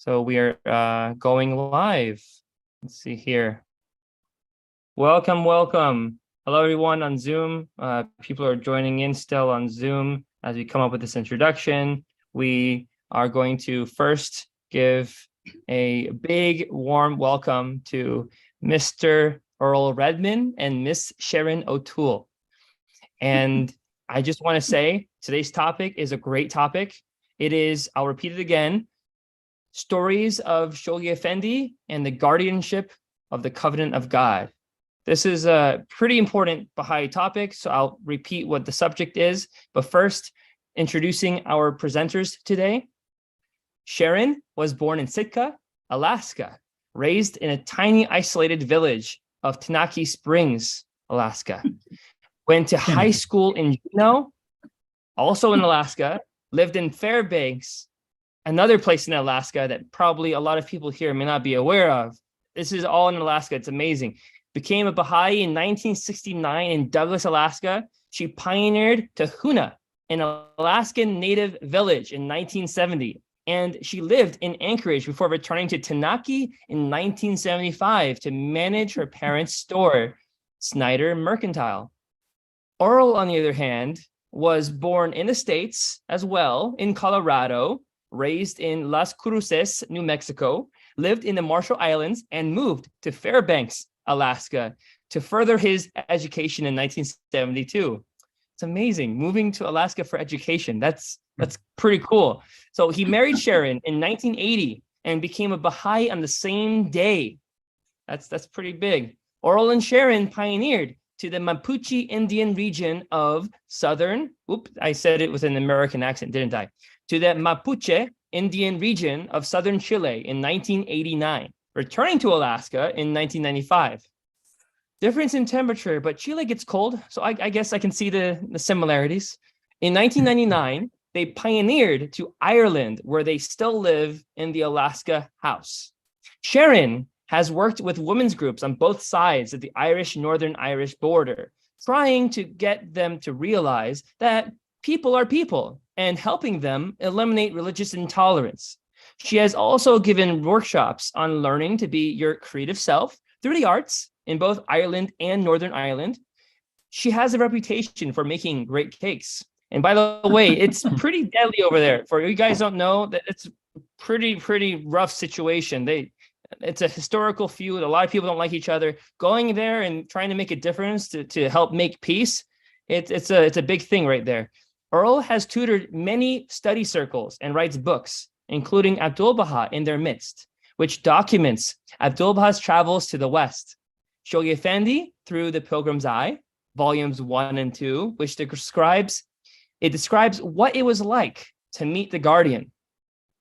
So we are going live. Let's see here. Welcome. Hello, everyone on Zoom. People are joining in still on Zoom as we come up with this introduction. We are going to first give a big warm welcome to Mr. Earl Redman and Miss Sharon O'Toole. And I just want to say today's topic is a great topic. It is, I'll repeat it again, stories of Shoghi Effendi and the guardianship of the covenant of God. This is a pretty important Baha'i topic, so I'll repeat what the subject is. But first, introducing our presenters today. Sharon was born in Sitka, Alaska, raised in a tiny isolated village of Tenaki Springs, Alaska. Went to high school in Juneau, also in Alaska, lived in Fairbanks, another place in Alaska that probably a lot of people here may not be aware of. This is all in Alaska. It's amazing. Became a Baha'i in 1969 in Douglas, Alaska. She pioneered Tahuna, an Alaskan native village, in 1970. And she lived in Anchorage before returning to Tenaki in 1975 to manage her parents' store, Snyder Mercantile. Earl, on the other hand, was born in the States as well, in Colorado, raised in Las Cruces, New Mexico, lived in the Marshall Islands, and moved to Fairbanks, Alaska, to further his education in 1972. It's amazing, moving to Alaska for education. That's pretty cool. So he married Sharon in 1980 and became a Baha'i on the same day. That's pretty big. Earl and Sharon pioneered to the Mapuche Indian region of southern, I said it with an American accent, didn't I? To the Mapuche Indian region of southern Chile in 1989, returning to Alaska in 1995. Difference in temperature, but Chile gets cold, so I guess I can see the similarities. In 1999, they pioneered to Ireland, where they still live in the Alaska house. Sharon has worked with women's groups on both sides of the Irish-Northern Irish border, trying to get them to realize that people are people and helping them eliminate religious intolerance. She has also given workshops on learning to be your creative self through the arts in both Ireland and Northern Ireland. She has a reputation for making great cakes. And by the way, it's pretty deadly over there. For you guys don't know, that it's pretty rough situation. It's a historical feud. A lot of people don't like each other. Going there and trying to make a difference to help make peace, it's a big thing right there. Earl has tutored many study circles and writes books, including Abdul-Baha in their midst, which documents Abdul-Baha's travels to the West. Shoghi Effendi, Through the Pilgrim's Eye, volumes 1 and 2, which describes what it was like to meet the guardian.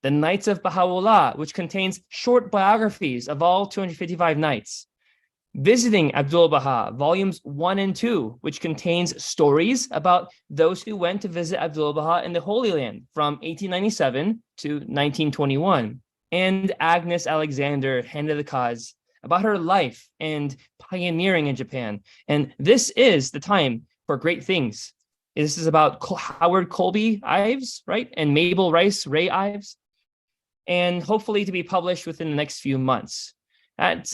The Knights of Baha'u'llah, which contains short biographies of all 255 knights. Visiting Abdul-Baha, volumes 1 and 2, which contains stories about those who went to visit Abdul-Baha in the Holy Land from 1897 to 1921. And Agnes Alexander, Hand of the Cause, about her life and pioneering in Japan. And this is the time for great things. This is about Howard Colby Ives, right? And Mabel Rice Ray Ives. And hopefully to be published within the next few months. That's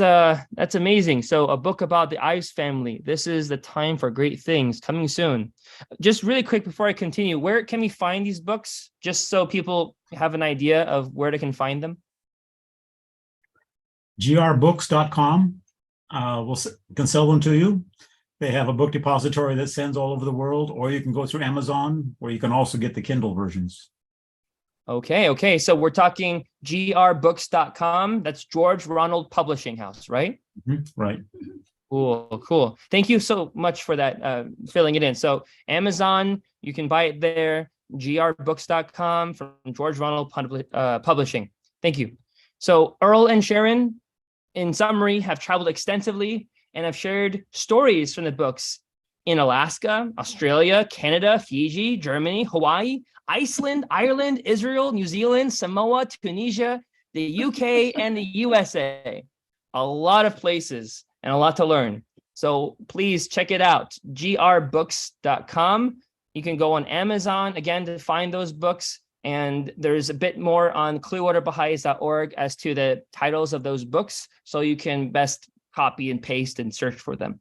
amazing. So a book about the Ives family. This is the time for great things coming soon. Just really quick before I continue, where can we find these books? Just so people have an idea of where they can find them. grbooks.com can sell them to you. They have a book depository that sends all over the world, or you can go through Amazon, where you can also get the Kindle versions. Okay. So we're talking grbooks.com. That's George Ronald Publishing House, right? Mm-hmm. Right. Cool. Thank you so much for that, filling it in. So Amazon, you can buy it there. grbooks.com from George Ronald Publishing. Thank you. So Earl and Sharon, in summary, have traveled extensively and have shared stories from the books in Alaska, Australia, Canada, Fiji, Germany, Hawaii, Iceland, Ireland, Israel, New Zealand, Samoa, Tunisia, the UK, and the USA. A lot of places and a lot to learn. So please check it out, grbooks.com. You can go on Amazon, again, to find those books. And there's a bit more on clearwaterbaha'is.org as to the titles of those books, so you can best copy and paste and search for them.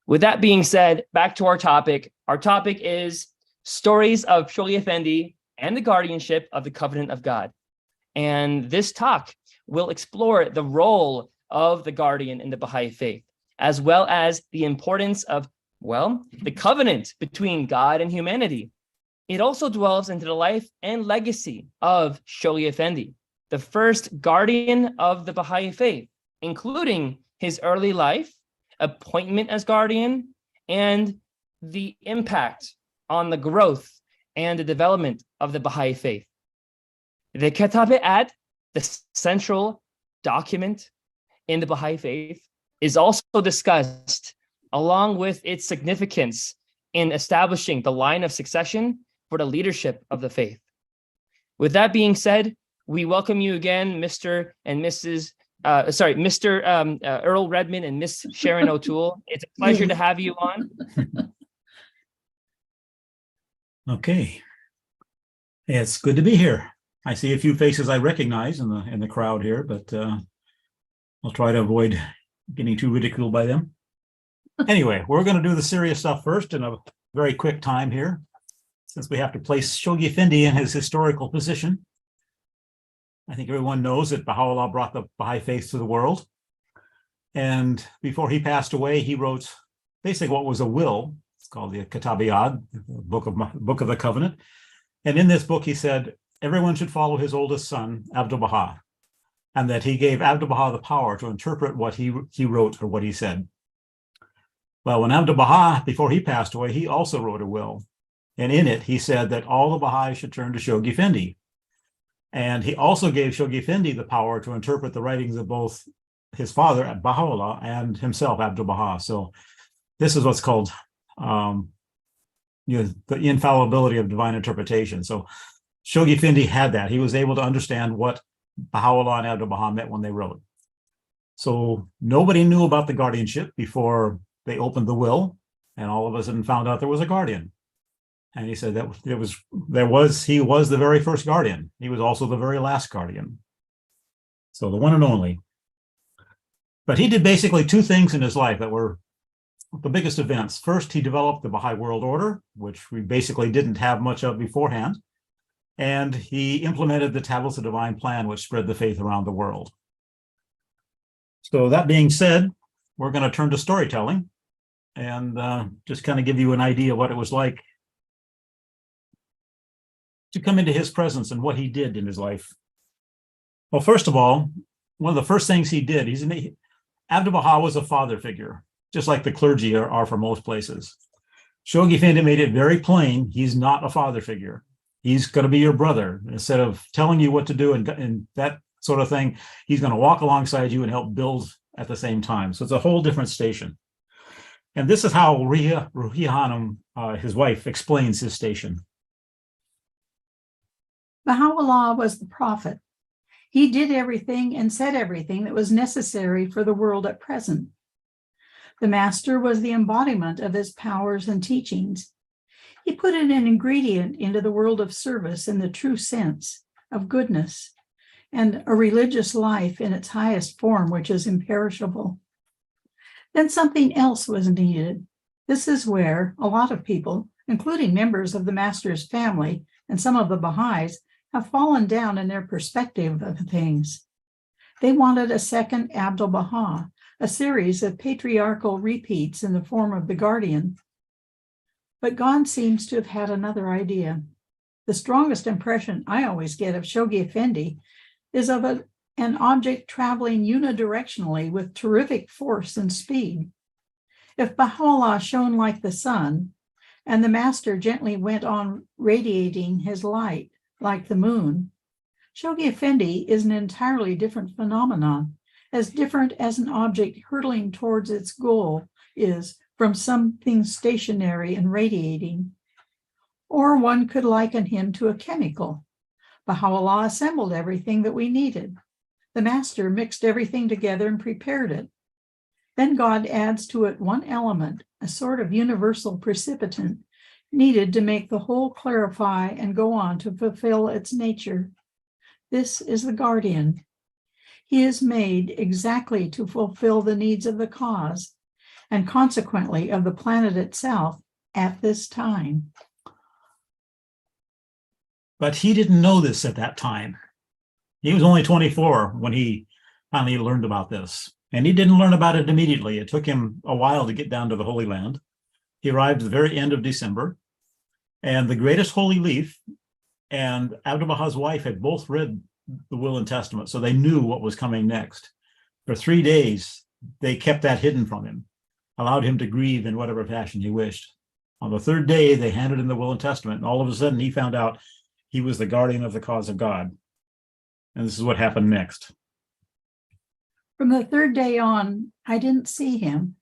With that being said, back to our topic. Our topic is stories of Shoghi Effendi and the guardianship of the covenant of God. And this talk will explore the role of the guardian in the Baha'i faith, as well as the importance of, well, the covenant between God and humanity. It also delves into the life and legacy of Shoghi Effendi, the first guardian of the Baha'i faith, including his early life, appointment as guardian, and the impact on the growth and the development of the Baha'i faith. The Kitab-i-Ahd, the central document in the Baha'i faith, is also discussed along with its significance in establishing the line of succession for the leadership of the faith. With that being said, we welcome you again, Mr. and Mrs. Mr. Earl Redmond and Miss Sharon O'Toole. It's a pleasure to have you on. Okay. It's good to be here. I see a few faces I recognize in the crowd here, but I'll try to avoid getting too ridiculed by them. Anyway, we're going to do the serious stuff first in a very quick time here, since we have to place Shoghi Effendi in his historical position. I think everyone knows that Baha'u'llah brought the Baha'i faith to the world. And before he passed away, he wrote basically what was a will. It's called the Kitab-i-Ahd, Book of the Covenant. And in this book, he said, everyone should follow his oldest son, Abdu'l-Baha, and that he gave Abdu'l-Baha the power to interpret what he wrote or what he said. Well, when Abdu'l-Baha, before he passed away, he also wrote a will. And in it, he said that all the Baha'is should turn to Shoghi Effendi. And he also gave Shoghi Effendi the power to interpret the writings of both his father, Baha'u'llah, and himself, Abdu'l-Baha. So this is what's called the infallibility of divine interpretation. So Shoghi Effendi had that. He was able to understand what Baha'u'llah and Abdu'l-Baha meant when they wrote. So nobody knew about the guardianship before they opened the will, and all of a sudden found out there was a guardian. And he said that he was the very first guardian. He was also the very last guardian. So the one and only. But he did basically two things in his life that were the biggest events. First, he developed the Baha'i world order, which we basically didn't have much of beforehand. And he implemented the Tablets of Divine Plan, which spread the faith around the world. So that being said, we're going to turn to storytelling and just kind of give you an idea of what it was like to come into his presence and what he did in his life. Well, first of all, one of the first things he did, Abdu'l-Baha was a father figure, just like the clergy are for most places. Shoghi Effendi made it very plain, he's not a father figure. He's going to be your brother. Instead of telling you what to do and that sort of thing, he's going to walk alongside you and help build at the same time. So it's a whole different station. And this is how Ruhi Hanum, his wife, explains his station. Baha'u'llah was the prophet. He did everything and said everything that was necessary for the world at present. The master was the embodiment of his powers and teachings. He put in an ingredient into the world of service in the true sense of goodness and a religious life in its highest form, which is imperishable. Then something else was needed. This is where a lot of people, including members of the master's family and some of the Baha'is, have fallen down in their perspective of things. They wanted a second Abdu'l-Baha, a series of patriarchal repeats in the form of the guardian. But God seems to have had another idea. The strongest impression I always get of Shoghi Effendi is of an object traveling unidirectionally with terrific force and speed. If Baha'u'llah shone like the sun, and the master gently went on radiating his light like the moon, Shoghi Effendi is an entirely different phenomenon, as different as an object hurtling towards its goal is from something stationary and radiating. Or one could liken him to a chemical. Baha'u'llah assembled everything that we needed. The master mixed everything together and prepared it. Then God adds to it one element, a sort of universal precipitant, needed to make the whole clarify and go on to fulfill its nature. This is the guardian. He is made exactly to fulfill the needs of the cause and consequently of the planet itself at this time. But he didn't know this at that time. He was only 24 when he finally learned about this. And he didn't learn about it immediately. It took him a while to get down to the Holy Land. He arrived at the very end of December. And the greatest holy leaf and Abdu'l-Bahá's wife had both read the will and testament, so they knew what was coming next. For 3 days, they kept that hidden from him, allowed him to grieve in whatever fashion he wished. On the 3rd day, they handed him the will and testament, and all of a sudden he found out he was the guardian of the cause of God. And this is what happened next. From the 3rd day on, I didn't see him.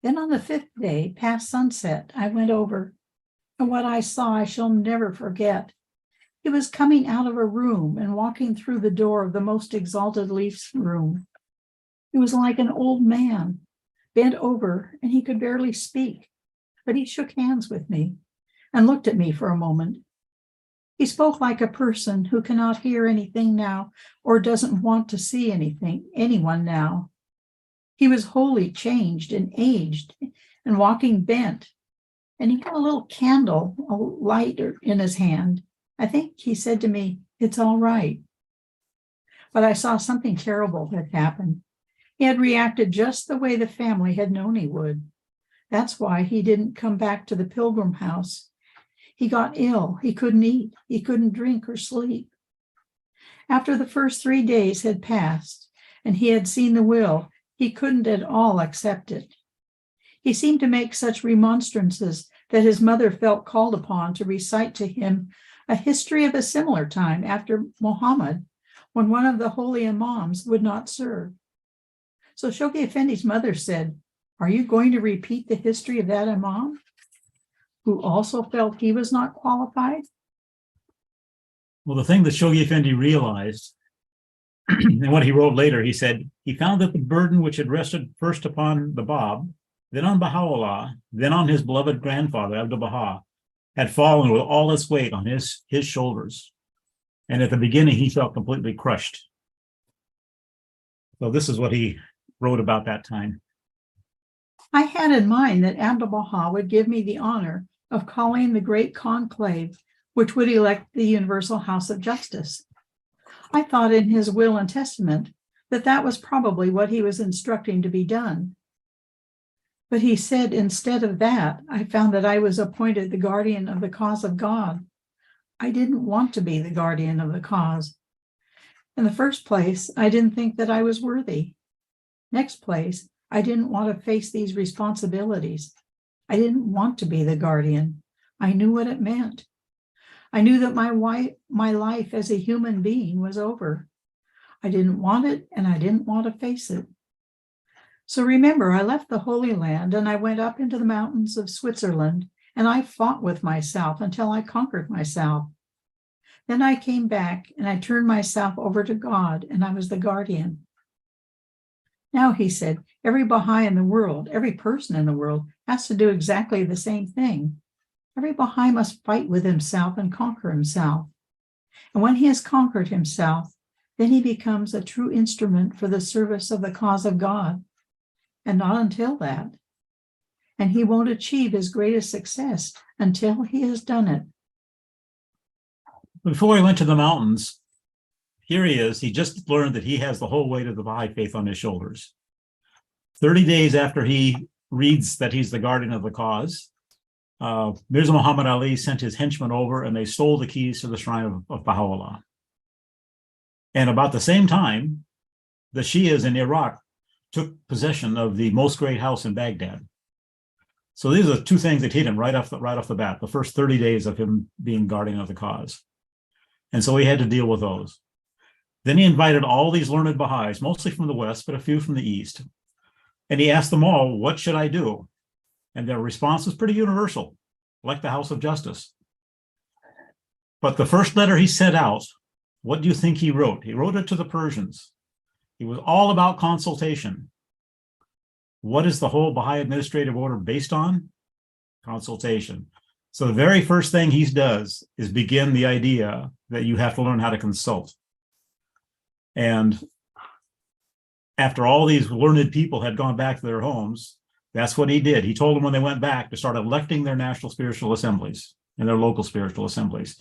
Then on the 5th day, past sunset, I went over, and what I saw I shall never forget. He was coming out of a room and walking through the door of the most exalted leaf's room. He was like an old man, bent over, and he could barely speak, but he shook hands with me and looked at me for a moment. He spoke like a person who cannot hear anything now or doesn't want to see anyone now. He was wholly changed and aged and walking bent, and he had a little candle, a lighter in his hand. I think he said to me, "It's all right." But I saw something terrible had happened. He had reacted just the way the family had known he would. That's why he didn't come back to the pilgrim house. He got ill. He couldn't eat. He couldn't drink or sleep. After the first 3 days had passed and he had seen the will, he couldn't at all accept it. He seemed to make such remonstrances that his mother felt called upon to recite to him a history of a similar time after Muhammad, when one of the holy imams would not serve. So Shoghi Effendi's mother said, "Are you going to repeat the history of that imam, who also felt he was not qualified?" Well, the thing that Shoghi Effendi realized, and what he wrote later, he said, he found that the burden which had rested first upon the Bab, then on Baha'u'llah, then on his beloved grandfather, Abdu'l-Bahá, had fallen with all its weight on his shoulders. And at the beginning, he felt completely crushed. So this is what he wrote about that time. I had in mind that Abdu'l-Bahá would give me the honor of calling the great conclave, which would elect the Universal House of Justice. I thought in his will and testament that that was probably what he was instructing to be done. But he said instead of that, I found that I was appointed the guardian of the cause of God. I didn't want to be the guardian of the cause. In the first place, I didn't think that I was worthy. Next place, I didn't want to face these responsibilities. I didn't want to be the guardian. I knew what it meant. I knew that my life as a human being was over. I didn't want it, and I didn't want to face it. So remember, I left the Holy Land and I went up into the mountains of Switzerland, and I fought with myself until I conquered myself. Then I came back and I turned myself over to God, and I was the guardian. Now, he said, every Baha'i in the world, every person in the world has to do exactly the same thing. Every Baha'i must fight with himself and conquer himself. And when he has conquered himself, then he becomes a true instrument for the service of the cause of God. And not until that. And he won't achieve his greatest success until he has done it. Before he went to the mountains, here he is. He just learned that he has the whole weight of the Baha'i faith on his shoulders. 30 days after he reads that he's the guardian of the cause, Mirza Muhammad Ali sent his henchmen over and they stole the keys to the shrine of Baha'u'llah. And about the same time, the Shias in Iraq took possession of the most great house in Baghdad. So these are 2 things that hit him right off the bat, the first 30 days of him being guardian of the cause. And so he had to deal with those. Then he invited all these learned Baha'is, mostly from the West, but a few from the East. And he asked them all, what should I do? And their response was pretty universal, like the House of Justice. But the first letter he sent out, what do you think he wrote? He wrote it to the Persians. He was all about consultation. What is the whole Baha'i administrative order based on? Consultation. So the very first thing he does is begin the idea that you have to learn how to consult. And after all these learned people had gone back to their homes, that's what he did. He told them when they went back to start electing their national spiritual assemblies and their local spiritual assemblies.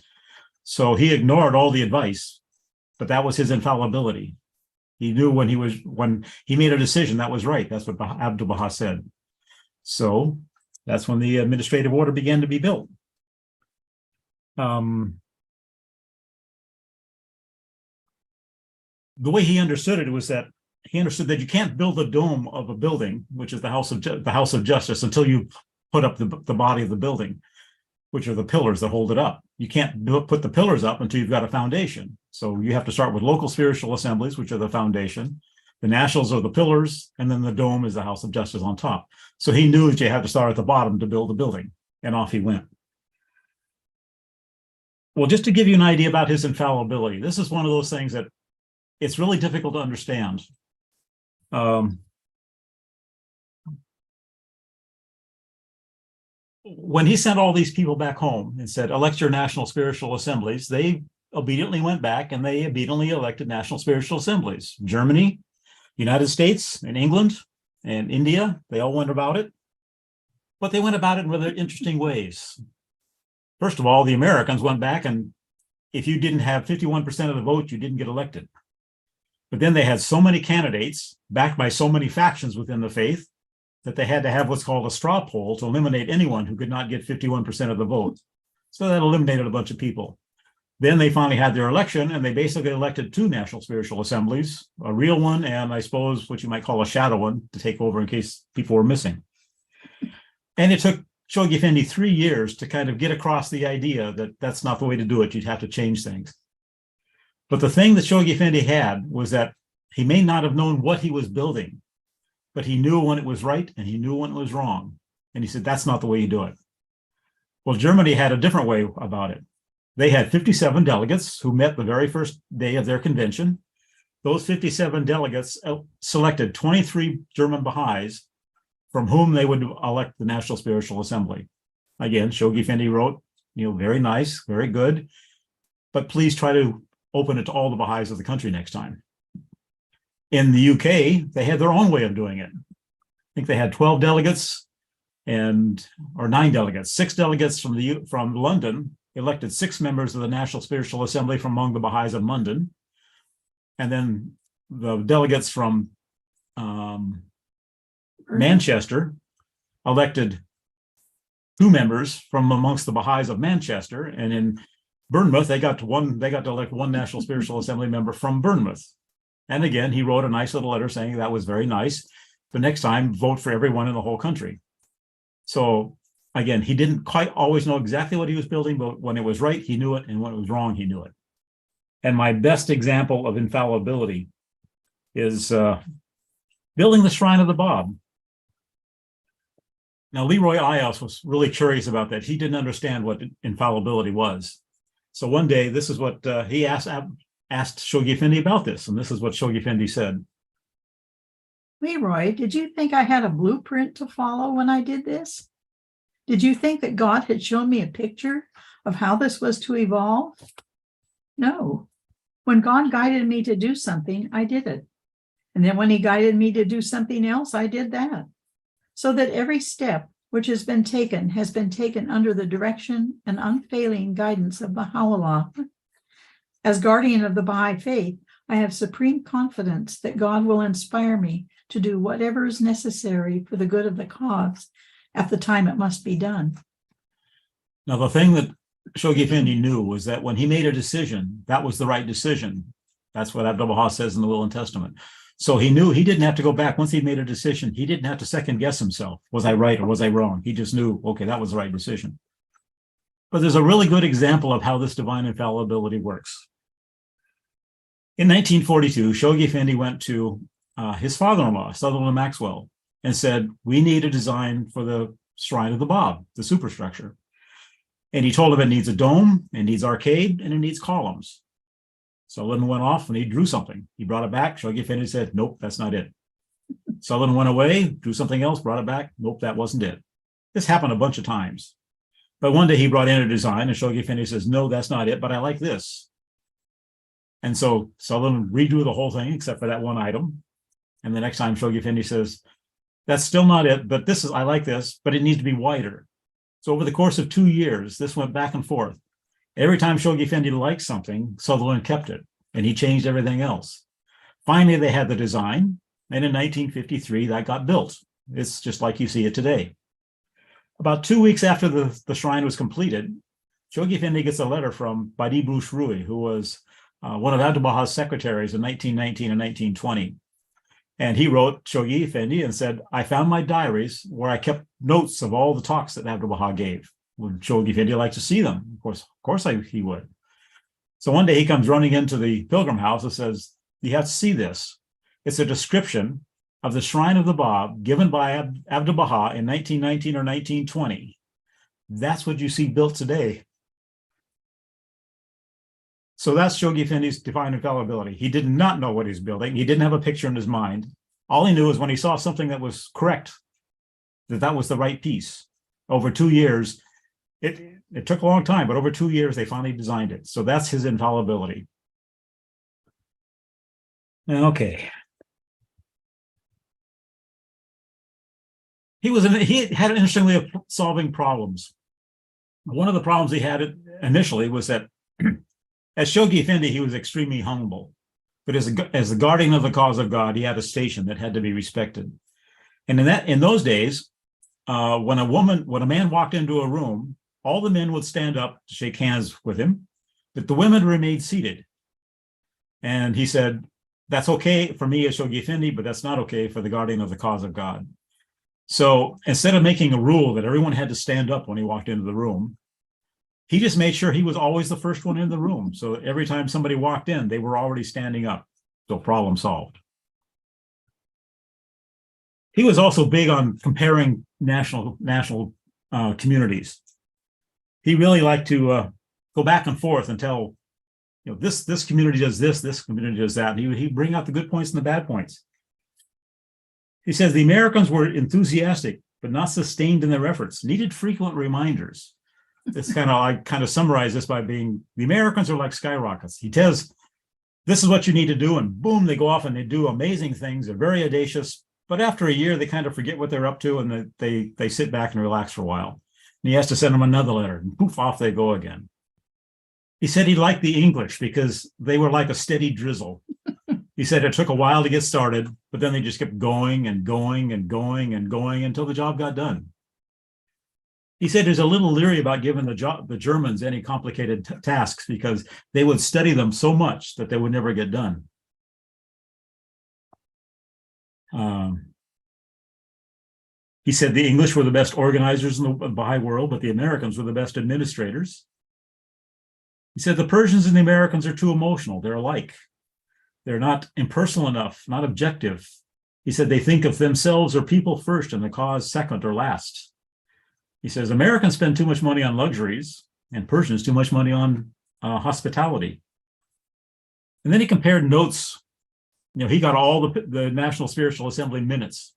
So he ignored all the advice, but that was his infallibility. He knew when he made a decision that was right. That's what Abdu'l-Baha said. So that's when the administrative order began to be built. The way he understood it was that he understood that you can't build the dome of a building, which is the House of Justice, until you put up the body of the building, which are the pillars that hold it up. You can't put the pillars up until you've got a foundation. So you have to start with local spiritual assemblies, which are the foundation. The nationals are the pillars, and then the dome is the House of Justice on top. So he knew that you had to start at the bottom to build the building, and off he went. Well, just to give you an idea about his infallibility, this is one of those things that it's really difficult to understand. When he sent all these people back home and said, elect your national spiritual assemblies, they obediently went back and they obediently elected national spiritual assemblies. Germany, United States, and England, and India, they all went about it. But they went about it in rather interesting ways. First of all, the Americans went back, and if you didn't have 51% of the vote, you didn't get elected. But then they had so many candidates backed by so many factions within the faith that they had to have what's called a straw poll to eliminate anyone who could not get 51% of the vote. So that eliminated a bunch of people. Then they finally had their election, and they basically elected 2 national spiritual assemblies, a real one and I suppose what you might call a shadow one to take over in case people were missing. And it took Shoghi Effendi 3 years to kind of get across the idea that that's not the way to do it. You'd have to change things. But the thing that Shoghi Effendi had was that he may not have known what he was building, but he knew when it was right and he knew when it was wrong. And he said, that's not the way you do it. Well, Germany had a different way about it. They had 57 delegates who met the very first day of their convention. Those 57 delegates selected 23 German Baha'is from whom they would elect the National Spiritual Assembly. Again, Shoghi Effendi wrote, very nice, very good, but please try to open it to all the Baha'is of the country next time. In the UK, they had their own way of doing it. I think they had 12 delegates or 9 delegates. 6 delegates from London elected 6 members of the National Spiritual Assembly from among the Baha'is of London. And then the delegates from Manchester elected 2 members from amongst the Baha'is of Manchester. And in Bournemouth, they got to elect 1 National Spiritual Assembly member from Bournemouth. And again, he wrote a nice little letter saying that was very nice. The next time, vote for everyone in the whole country. So again, he didn't quite always know exactly what he was building, but when it was right, he knew it, and when it was wrong, he knew it. And my best example of infallibility is building the Shrine of the Bab. Now, Leroy Ayos was really curious about that. He didn't understand what infallibility was. So one day, this is what he asked Shoghi Effendi about this, and this is what Shoghi Effendi said. Leroy, did you think I had a blueprint to follow when I did this? Did you think that God had shown me a picture of how this was to evolve? No. When God guided me to do something, I did it. And then when he guided me to do something else, I did that. So that every step which has been taken under the direction and unfailing guidance of Baha'u'llah. As guardian of the Bahá'í Faith, I have supreme confidence that God will inspire me to do whatever is necessary for the good of the cause at the time it must be done. Now, the thing that Shoghi Effendi knew was that when he made a decision, that was the right decision. That's what Abdu'l-Baha says in the Will and Testament. So he knew he didn't have to go back. Once he made a decision, he didn't have to second guess himself. Was I right or was I wrong? He just knew, okay, that was the right decision. But there's a really good example of how this divine infallibility works. In 1942, Shoghi Effendi went to his father-in-law, Sutherland Maxwell, and said, we need a design for the Shrine of the Bab, the superstructure. And he told him it needs a dome, it needs arcade, and it needs columns. Sutherland went off and he drew something. He brought it back. Shoghi Effendi said, nope, that's not it. Sutherland went away, drew something else, brought it back. Nope, that wasn't it. This happened a bunch of times. But one day he brought in a design, and Shoghi Effendi says, no, that's not it, but I like this. And so Sutherland redo the whole thing except for that one item. And the next time Shoghi Effendi says, that's still not it, but this is, I like this, but it needs to be wider. So over the course of 2 years, this went back and forth. Every time Shoghi Effendi liked something, Sutherland kept it, and he changed everything else. Finally, they had the design, and in 1953, that got built. It's just like you see it today. About 2 weeks after the shrine was completed, Shoghi Effendi gets a letter from Badi Boushroui, who was one of Abdu'l-Baha's secretaries in 1919 and 1920. And he wrote Shoghi Effendi and said, I found my diaries where I kept notes of all the talks that Abdu'l-Baha gave. Would Shoghi Effendi like to see them? Of course he would. So one day he comes running into the Pilgrim House and says, you have to see this. It's a description of the Shrine of the Bab given by Abdu'l-Baha in 1919 or 1920. That's what you see built today. So that's Shoghi Effendi's divine infallibility. He did not know what he's building. He didn't have a picture in his mind. All he knew is when he saw something that was correct, that was the right piece. Over 2 years, it took a long time, but over 2 years, they finally designed it. So that's his infallibility. Okay. He had an interesting way of solving problems. One of the problems he had initially was that as Shoghi Effendi, he was extremely humble. But as the guardian of the cause of God, he had a station that had to be respected. And in those days, when a man walked into a room, all the men would stand up to shake hands with him, but the women remained seated. And he said, that's okay for me as Shoghi Effendi, but that's not okay for the guardian of the cause of God. So instead of making a rule that everyone had to stand up when he walked into the room, he just made sure he was always the first one in the room. So every time somebody walked in, they were already standing up. So problem solved. He was also big on comparing national communities. He really liked to go back and forth and tell, this community does this community does that. And he'd bring out the good points and the bad points. He says the Americans were enthusiastic, but not sustained in their efforts, needed frequent reminders. I kind of summarize this by being, the Americans are like skyrockets. He tells, this is what you need to do, and boom, they go off and they do amazing things. They're very audacious, but after a year, they kind of forget what they're up to, and they sit back and relax for a while. And he has to send them another letter, and poof, off they go again. He said he liked the English because they were like a steady drizzle. He said it took a while to get started, but then they just kept going and going and going and going until the job got done. He said he's a little leery about giving the Germans any complicated tasks because they would study them so much that they would never get done. He said the English were the best organizers in the Baha'i world, but the Americans were the best administrators. He said the Persians and the Americans are too emotional. They're alike. They're not impersonal enough, not objective. He said they think of themselves or people first and the cause second or last. He says Americans spend too much money on luxuries and Persians too much money on hospitality. And then he compared notes. He got all the National Spiritual Assembly minutes.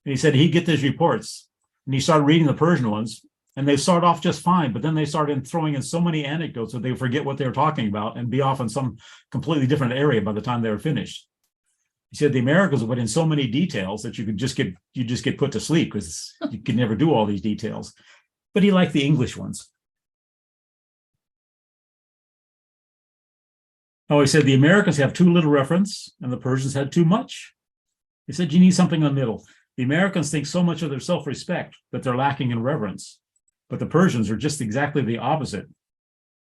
And he said he'd get these reports and he started reading the Persian ones and they start off just fine, but then they started throwing in so many anecdotes that they forget what they were talking about and be off in some completely different area by the time they were finished. He said the Americans would put in so many details that you just get put to sleep because you could never do all these details. But he liked the English ones. Oh, he said the Americans have too little reference and the Persians had too much. He said you need something in the middle. The Americans think so much of their self-respect that they're lacking in reverence, but the Persians are just exactly the opposite.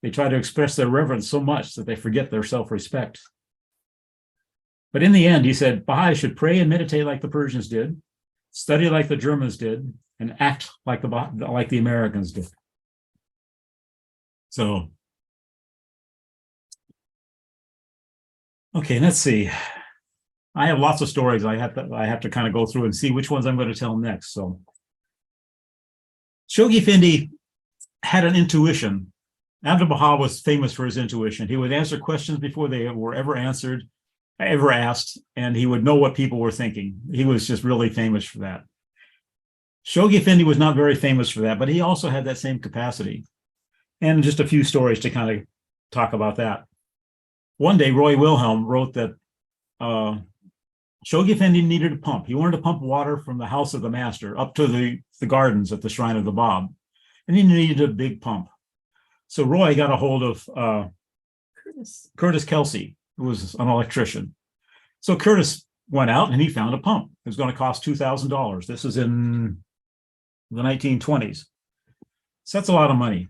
They try to express their reverence so much that they forget their self-respect. But in the end, he said, Baha'i should pray and meditate like the Persians did, study like the Germans did, and act like the Americans did. So, okay, let's see. I have lots of stories I have to kind of go through and see which ones I'm going to tell next. So, Shoghi Effendi had an intuition. Abdu'l-Baha was famous for his intuition. He would answer questions before they were ever asked, and he would know what people were thinking. He was just really famous for that. Shoghi Effendi was not very famous for that, but he also had that same capacity. And just a few stories to kind of talk about that. One day, Roy Wilhelm wrote that Shoghi Effendi needed a pump. He wanted to pump water from the house of the master up to the gardens at the Shrine of the Bab. And he needed a big pump. So Roy got a hold of Curtis Kelsey, who was an electrician. So Curtis went out and he found a pump. It was going to cost $2,000. This is in the 1920s. So that's a lot of money.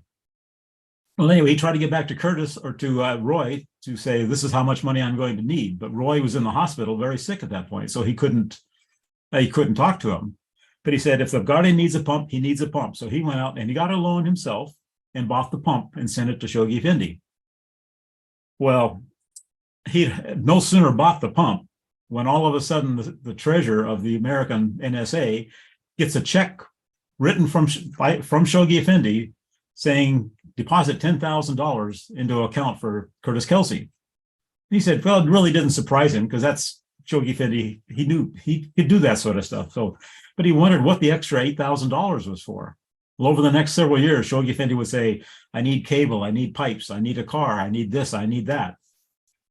Well, anyway, he tried to get back to Curtis or to Roy to say, this is how much money I'm going to need. But Roy was in the hospital, very sick at that point, so he couldn't talk to him. But he said, if the Guardian needs a pump, he needs a pump. So he went out and he got a loan himself and bought the pump and sent it to Shoghi Effendi. Well, he no sooner bought the pump when all of a sudden the treasurer of the American NSA gets a check written from Shoghi Effendi saying, deposit $10,000 into an account for Curtis Kelsey. And he said, well, it really didn't surprise him because that's Shoghi Effendi. He knew he could do that sort of stuff. So, but he wondered what the extra $8,000 was for. Well, over the next several years, Shoghi Effendi would say, I need cable, I need pipes, I need a car, I need this, I need that.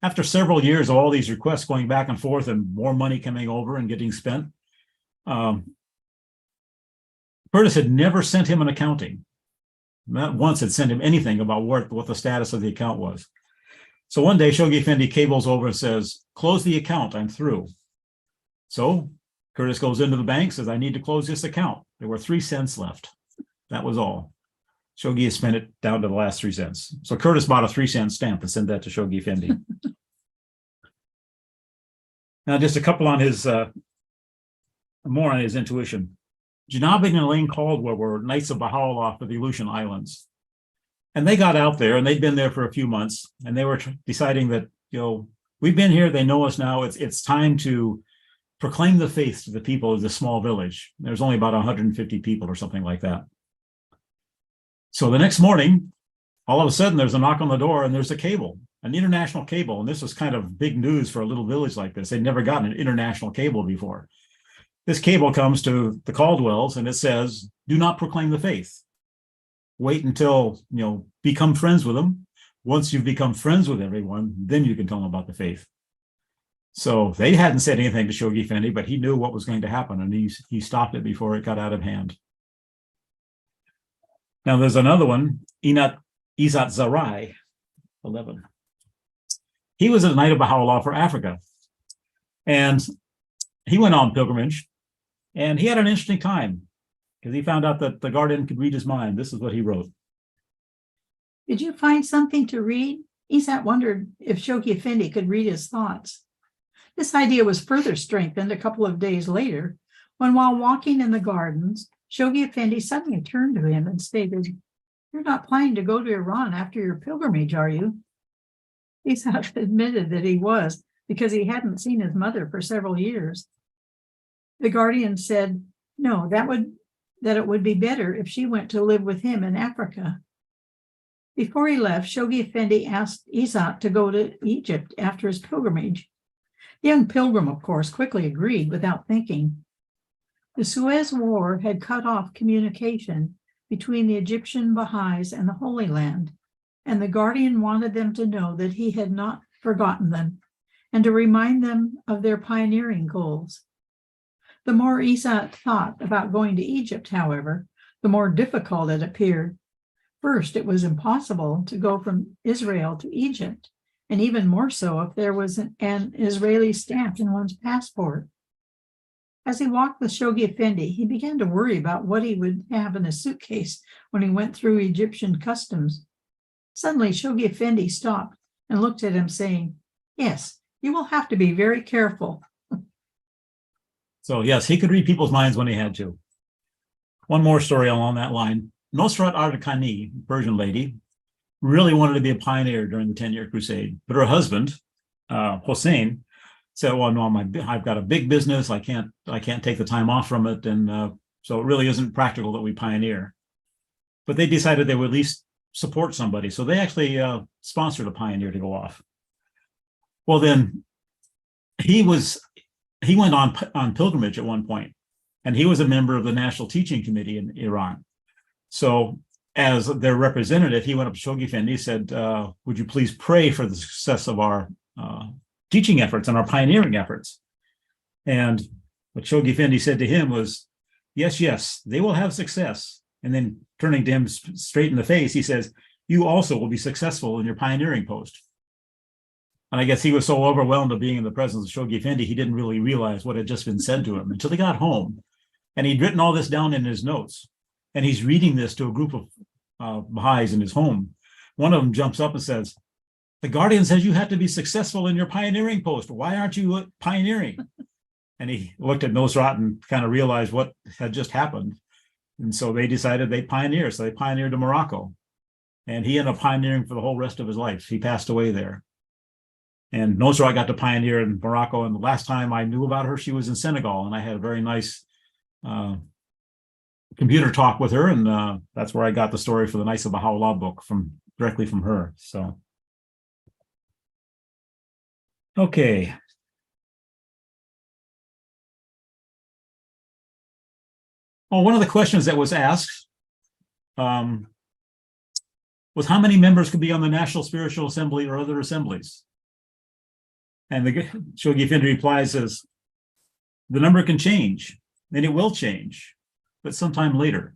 After several years of all these requests going back and forth and more money coming over and getting spent, Curtis had never sent him an accounting. Not once had sent him anything about what the status of the account was. So one day, Shoghi Effendi cables over and says, close the account, I'm through. So Curtis goes into the bank, says, I need to close this account. There were 3 cents left. That was all. Shoghi has spent it down to the last 3 cents. So Curtis bought a 3-cent stamp and sent that to Shoghi Effendi. Now, just a couple on his, more on his intuition. Janab and Elaine Caldwell were Knights of Baha'u'llah for the Aleutian Islands. And they got out there and they'd been there for a few months and they were deciding that, we've been here, they know us now. It's time to proclaim the faith to the people of this small village. There's only about 150 people or something like that. So the next morning, all of a sudden there's a knock on the door and there's a cable, an international cable. And this was kind of big news for a little village like this. They'd never gotten an international cable before. This cable comes to the Caldwells and it says, do not proclaim the faith. Wait until, become friends with them. Once you've become friends with everyone, then you can tell them about the faith. So they hadn't said anything to Shoghi Effendi, but he knew what was going to happen and he stopped it before it got out of hand. Now there's another one, Izzat Zarai, 11. He was a Knight of Baha'u'llah for Africa. And he went on pilgrimage and he had an interesting time because he found out that the Guardian could read his mind. This is what he wrote. Did you find something to read? Izzat wondered if Shoghi Effendi could read his thoughts. This idea was further strengthened a couple of days later when, while walking in the gardens, Shoghi Effendi suddenly turned to him and stated, you're not planning to go to Iran after your pilgrimage, are you? Izzat admitted that he was, because he hadn't seen his mother for several years. The Guardian said, no, that it would be better if she went to live with him in Africa. Before he left, Shoghi Effendi asked Izzat to go to Egypt after his pilgrimage. The young pilgrim, of course, quickly agreed without thinking. The Suez War had cut off communication between the Egyptian Baha'is and the Holy Land, and the Guardian wanted them to know that he had not forgotten them and to remind them of their pioneering goals. The more Izzat thought about going to Egypt, however, the more difficult it appeared. First, it was impossible to go from Israel to Egypt, and even more so if there was an Israeli stamp in one's passport. As he walked with Shoghi Effendi, he began to worry about what he would have in his suitcase when he went through Egyptian customs. Suddenly, Shoghi Effendi stopped and looked at him, saying, yes, you will have to be very careful. So yes, he could read people's minds when he had to. One more story along that line. Nosrat Ardakani, Persian lady, really wanted to be a pioneer during the 10-year crusade, but her husband, Hossein, said, well, no, I've got a big business. I can't take the time off from it. And so it really isn't practical that we pioneer. But they decided they would at least support somebody. So they actually sponsored a pioneer to go off. Well, then he went on pilgrimage at one point. And he was a member of the National Teaching Committee in Iran. So as their representative, he went up to Shoghi Effendi, said, would you please pray for the success of our teaching efforts and our pioneering efforts? And what Shoghi Effendi said to him was, yes, they will have success. And then turning to him straight in the face, he says, you also will be successful in your pioneering post. And I guess he was so overwhelmed of being in the presence of Shoghi Effendi, he didn't really realize what had just been said to him until he got home. And he'd written all this down in his notes. And he's reading this to a group of Baha'is in his home. One of them jumps up and says, the Guardian says you have to be successful in your pioneering post. Why aren't you pioneering? And he looked at Nosrat and kind of realized what had just happened. And so they decided they'd pioneer. So they pioneered to Morocco. And he ended up pioneering for the whole rest of his life. He passed away there. And Nosrat got to pioneer in Morocco. And the last time I knew about her, she was in Senegal. And I had a very nice computer talk with her. And that's where I got the story for the Nice of Baha'u'llah book directly from her. So, okay. Well, one of the questions that was asked was how many members could be on the National Spiritual Assembly or other assemblies? And the Shoghi Effendi replies as, the number can change, and it will change, but sometime later.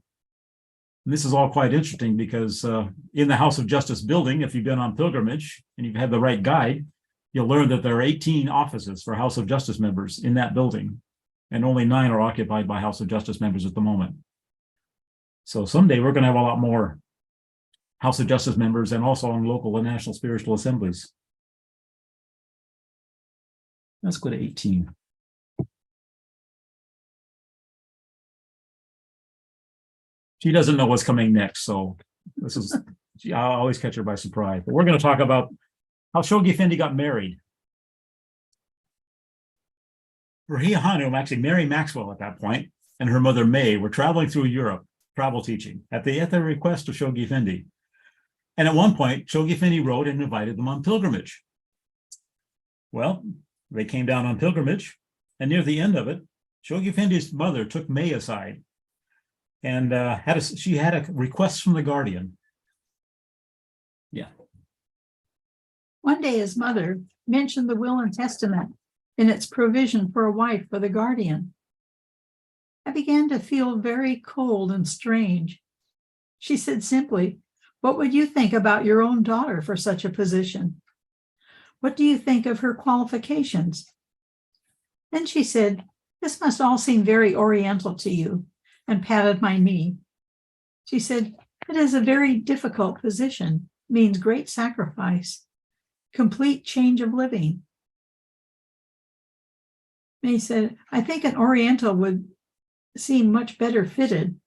And this is all quite interesting because in the House of Justice building, if you've been on pilgrimage and you've had the right guide, you'll learn that there are 18 offices for House of Justice members in that building, and only 9 are occupied by House of Justice members at the moment. So someday we're going to have a lot more House of Justice members and also on local and national spiritual assemblies. Let's go to 18. She doesn't know what's coming next, so this is, I'll always catch her by surprise. But we're going to talk about how Shoghi Effendi got married. Rahia Hanum, actually Mary Maxwell at that point, and her mother May were traveling through Europe, travel teaching, at the request of Shoghi Effendi. And at one point, Shoghi Effendi wrote and invited them on pilgrimage. Well, they came down on pilgrimage, and near the end of it, Shoghi Effendi's mother took May aside and she had a request from the Guardian. Yeah. One day his mother mentioned the will and testament in its provision for a wife for the Guardian. I began to feel very cold and strange. She said simply, "What would you think about your own daughter for such a position? What do you think of her qualifications?" Then she said, "This must all seem very oriental to you," and patted my knee. She said, "It is a very difficult position, means great sacrifice, complete change of living." May said, "I think an Oriental would seem much better fitted.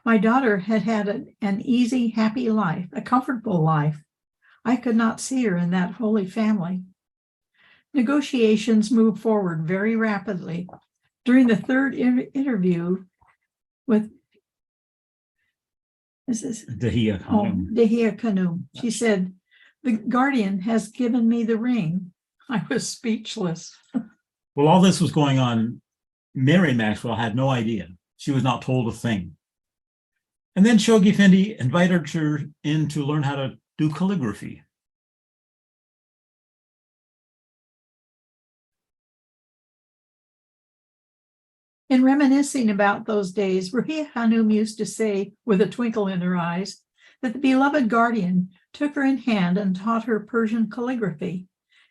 My daughter had had an easy, happy life, a comfortable life. I could not see her in that holy family." Negotiations moved forward very rapidly. During the third interview with Dahia Khanum, she said, "The Guardian has given me the ring." I was speechless. Well, all this was going on. Mary Maxwell had no idea. She was not told a thing. And then Shoghi Effendi invited her in to learn how to do calligraphy. In reminiscing about those days, Rahia Hanum used to say, with a twinkle in her eyes, that the beloved Guardian took her in hand and taught her Persian calligraphy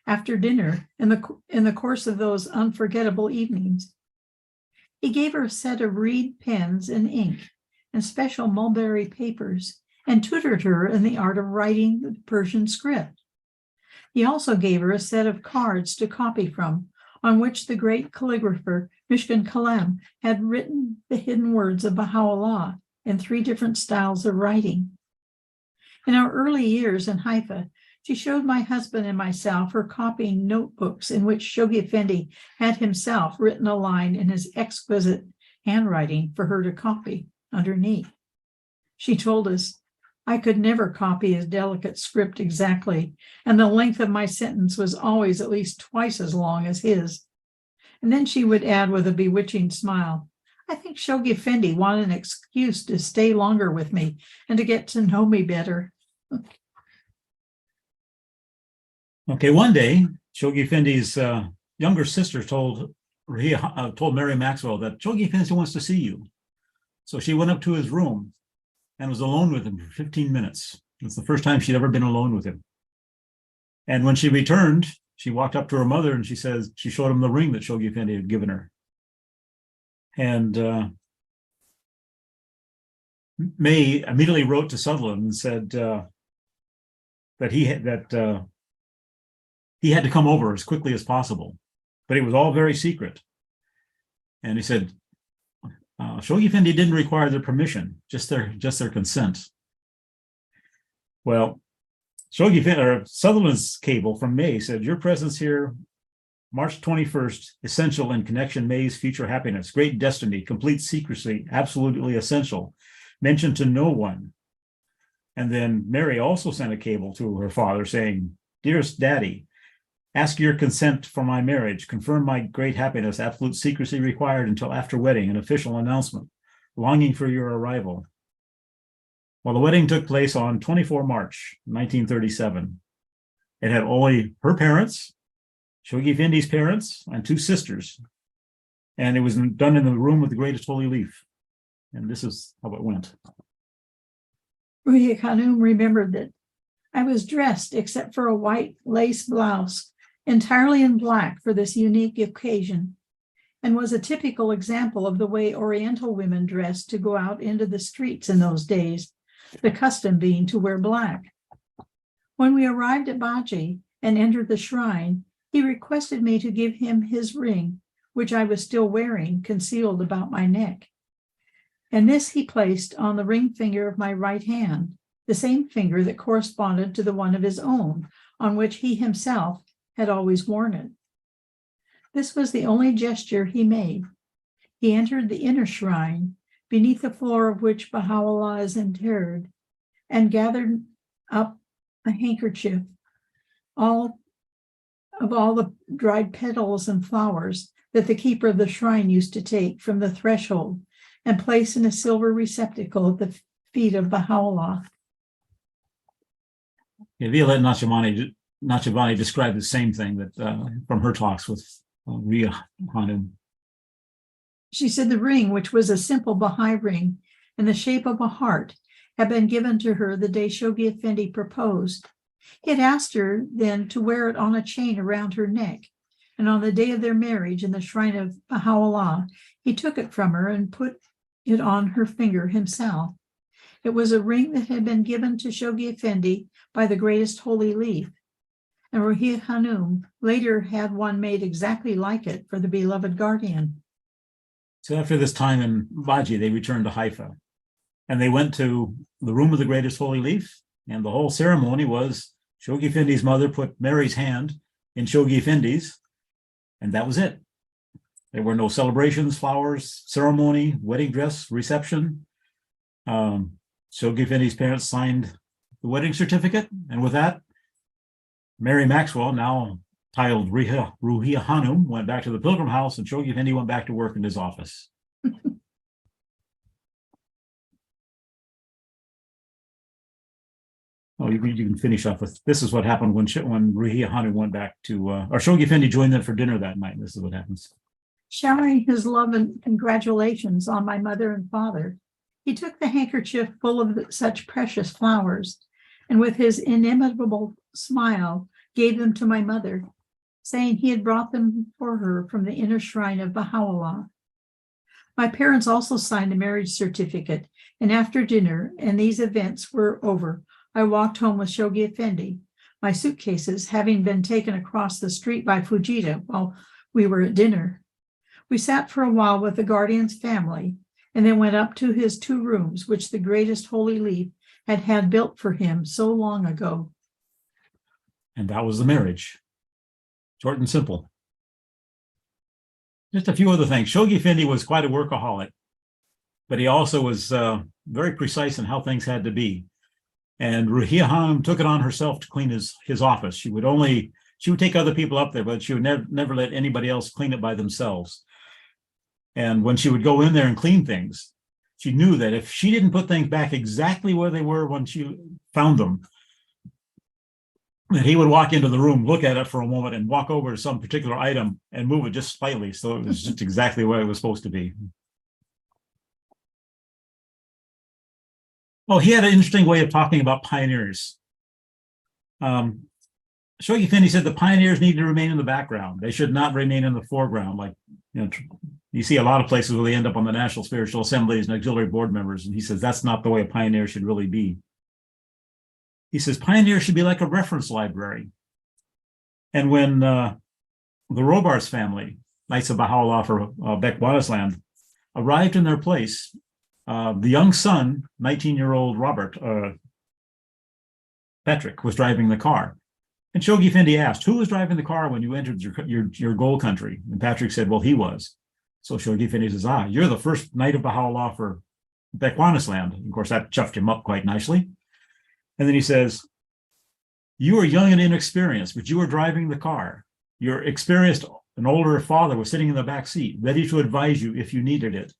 after dinner in the course of those unforgettable evenings. He gave her a set of reed pens and ink and special mulberry papers and tutored her in the art of writing the Persian script. He also gave her a set of cards to copy from, on which the great calligrapher Mishkan Kalem had written the hidden words of Baha'u'llah in 3 different styles of writing. In our early years in Haifa, she showed my husband and myself her copying notebooks in which Shoghi Effendi had himself written a line in his exquisite handwriting for her to copy underneath. She told us, "I could never copy his delicate script exactly, and the length of my sentence was always at least twice as long as his." And then she would add with a bewitching smile, I think Shoghi Effendi wanted an excuse to stay longer with me and to get to know me better. Okay, one day, Shoghi Effendi's younger sister told Mary Maxwell that Shoghi Effendi wants to see you. So she went up to his room and was alone with him for 15 minutes. It's the first time she'd ever been alone with him. And when she returned, she walked up to her mother and she showed him the ring that Shoghi Effendi had given her. And May immediately wrote to Sutherland and said that he had to come over as quickly as possible, but it was all very secret. And he said, Shoghi Effendi didn't require their permission, just their consent. Well, Sutherland's cable from May said, your presence here, March 21st, essential in connection May's future happiness, great destiny, complete secrecy, absolutely essential, mentioned to no one. And then Mary also sent a cable to her father saying, dearest daddy, ask your consent for my marriage, confirm my great happiness, absolute secrecy required until after wedding, an official announcement, longing for your arrival. Well, the wedding took place on 24 March, 1937. It had only her parents, Shoghi Effendi's parents, and two sisters. And it was done in the room with the greatest holy leaf. And this is how it went. Ruhiya Khanum remembered that I was dressed except for a white lace blouse, entirely in black for this unique occasion, and was a typical example of the way Oriental women dressed to go out into the streets in those days, the custom being to wear black. When we arrived at Baji and entered the shrine, he requested me to give him his ring, which I was still wearing, concealed about my neck. And this he placed on the ring finger of my right hand, the same finger that corresponded to the one of his own, on which he himself had always worn it. This was the only gesture he made. He entered the inner shrine, beneath the floor of which Baha'u'llah is interred, and gathered up a handkerchief, all the dried petals and flowers that the keeper of the shrine used to take from the threshold and place in a silver receptacle at the feet of Baha'u'llah. Yeah, Violette Nachavani described the same thing that from her talks with Ruhiya Khanum. She said the ring, which was a simple Baha'i ring in the shape of a heart, had been given to her the day Shoghi Effendi proposed. He had asked her then to wear it on a chain around her neck, and on the day of their marriage in the shrine of Baha'u'llah, he took it from her and put it on her finger himself. It was a ring that had been given to Shoghi Effendi by the greatest holy leaf, and Ruhiya Khanum later had one made exactly like it for the beloved guardian. So after this time in Baji, they returned to Haifa, and they went to the room of the greatest holy leaf, and the whole ceremony was Shoghi Effendi's mother put Mary's hand in Shoghi Effendi's, and that was it. There were no celebrations, flowers, ceremony, wedding dress, reception. Shoghi Effendi's parents signed the wedding certificate, and with that, Mary Maxwell, now titled Ruhiya Khanum, went back to the Pilgrim House, and Shoghi Effendi went back to work in his office. Oh, you can finish off with, this is what happened when Ruhiya Khanum went back to, or Shoghi Effendi joined them for dinner that night. This is what happens. Showering his love and congratulations on my mother and father, he took the handkerchief full of such precious flowers, and with his inimitable smile, gave them to my mother, saying he had brought them for her from the inner shrine of Baha'u'llah. My parents also signed a marriage certificate, and after dinner and these events were over, I walked home with Shoghi Effendi, my suitcases having been taken across the street by Fujita while we were at dinner. We sat for a while with the guardian's family, and then went up to his 2 rooms, which the greatest holy leaf had had built for him so long ago. And that was the marriage. Short and simple. Just a few other things. Shoghi Effendi was quite a workaholic, but he also was very precise in how things had to be. And Ruhiya Khanum took it on herself to clean his office. She would take other people up there, but she would never let anybody else clean it by themselves. And when she would go in there and clean things, she knew that if she didn't put things back exactly where they were when she found them, that he would walk into the room, look at it for a moment, and walk over to some particular item and move it just slightly so it was just exactly where it was supposed to be. Oh, he had an interesting way of talking about pioneers. Shoghi Effendi said the pioneers need to remain in the background. They should not remain in the foreground. Like, you see a lot of places where they end up on the National Spiritual Assemblies and auxiliary board members. And he says that's not the way a pioneer should really be. He says pioneers should be like a reference library. And when the Robarts family, Knights of Baha'u'llah for Bechuanaland, arrived in their place, the young son, 19-year-old Robert, Patrick, was driving the car. And Shoghi Effendi asked, who was driving the car when you entered your goal country? And Patrick said, well, he was. So Shoghi Effendi says, you're the first Knight of Baha'u'llah for Bechuanaland. Of course, that chuffed him up quite nicely. And then he says, you are young and inexperienced, but you were driving the car. Your experienced and older father was sitting in the back seat, ready to advise you if you needed it.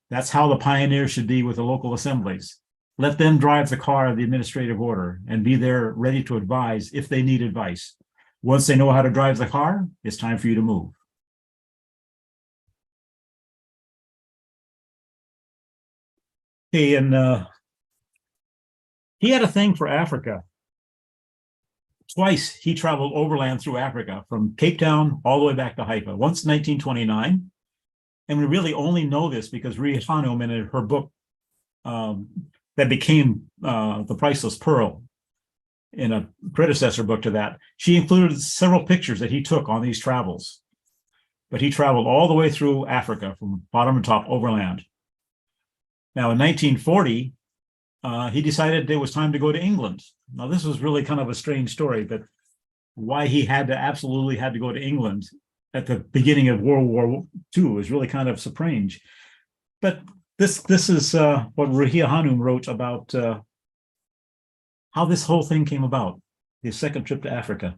That's how the pioneers should be with the local assemblies. Let them drive the car of the administrative order and be there ready to advise if they need advice. Once they know how to drive the car, it's time for you to move. Okay, and he had a thing for Africa. Twice he traveled overland through Africa from Cape Town all the way back to Haifa, once in 1929. And we really only know this because Ruhi Hanum, in her book that became The Priceless Pearl, in a predecessor book to that, she included several pictures that he took on these travels. But he traveled all the way through Africa from bottom to top overland. Now, in 1940, he decided it was time to go to England. Now, this was really kind of a strange story, but why he absolutely had to go to England at the beginning of World War II is really kind of strange. But this is what Ruhi Hanum wrote about how this whole thing came about, his second trip to Africa.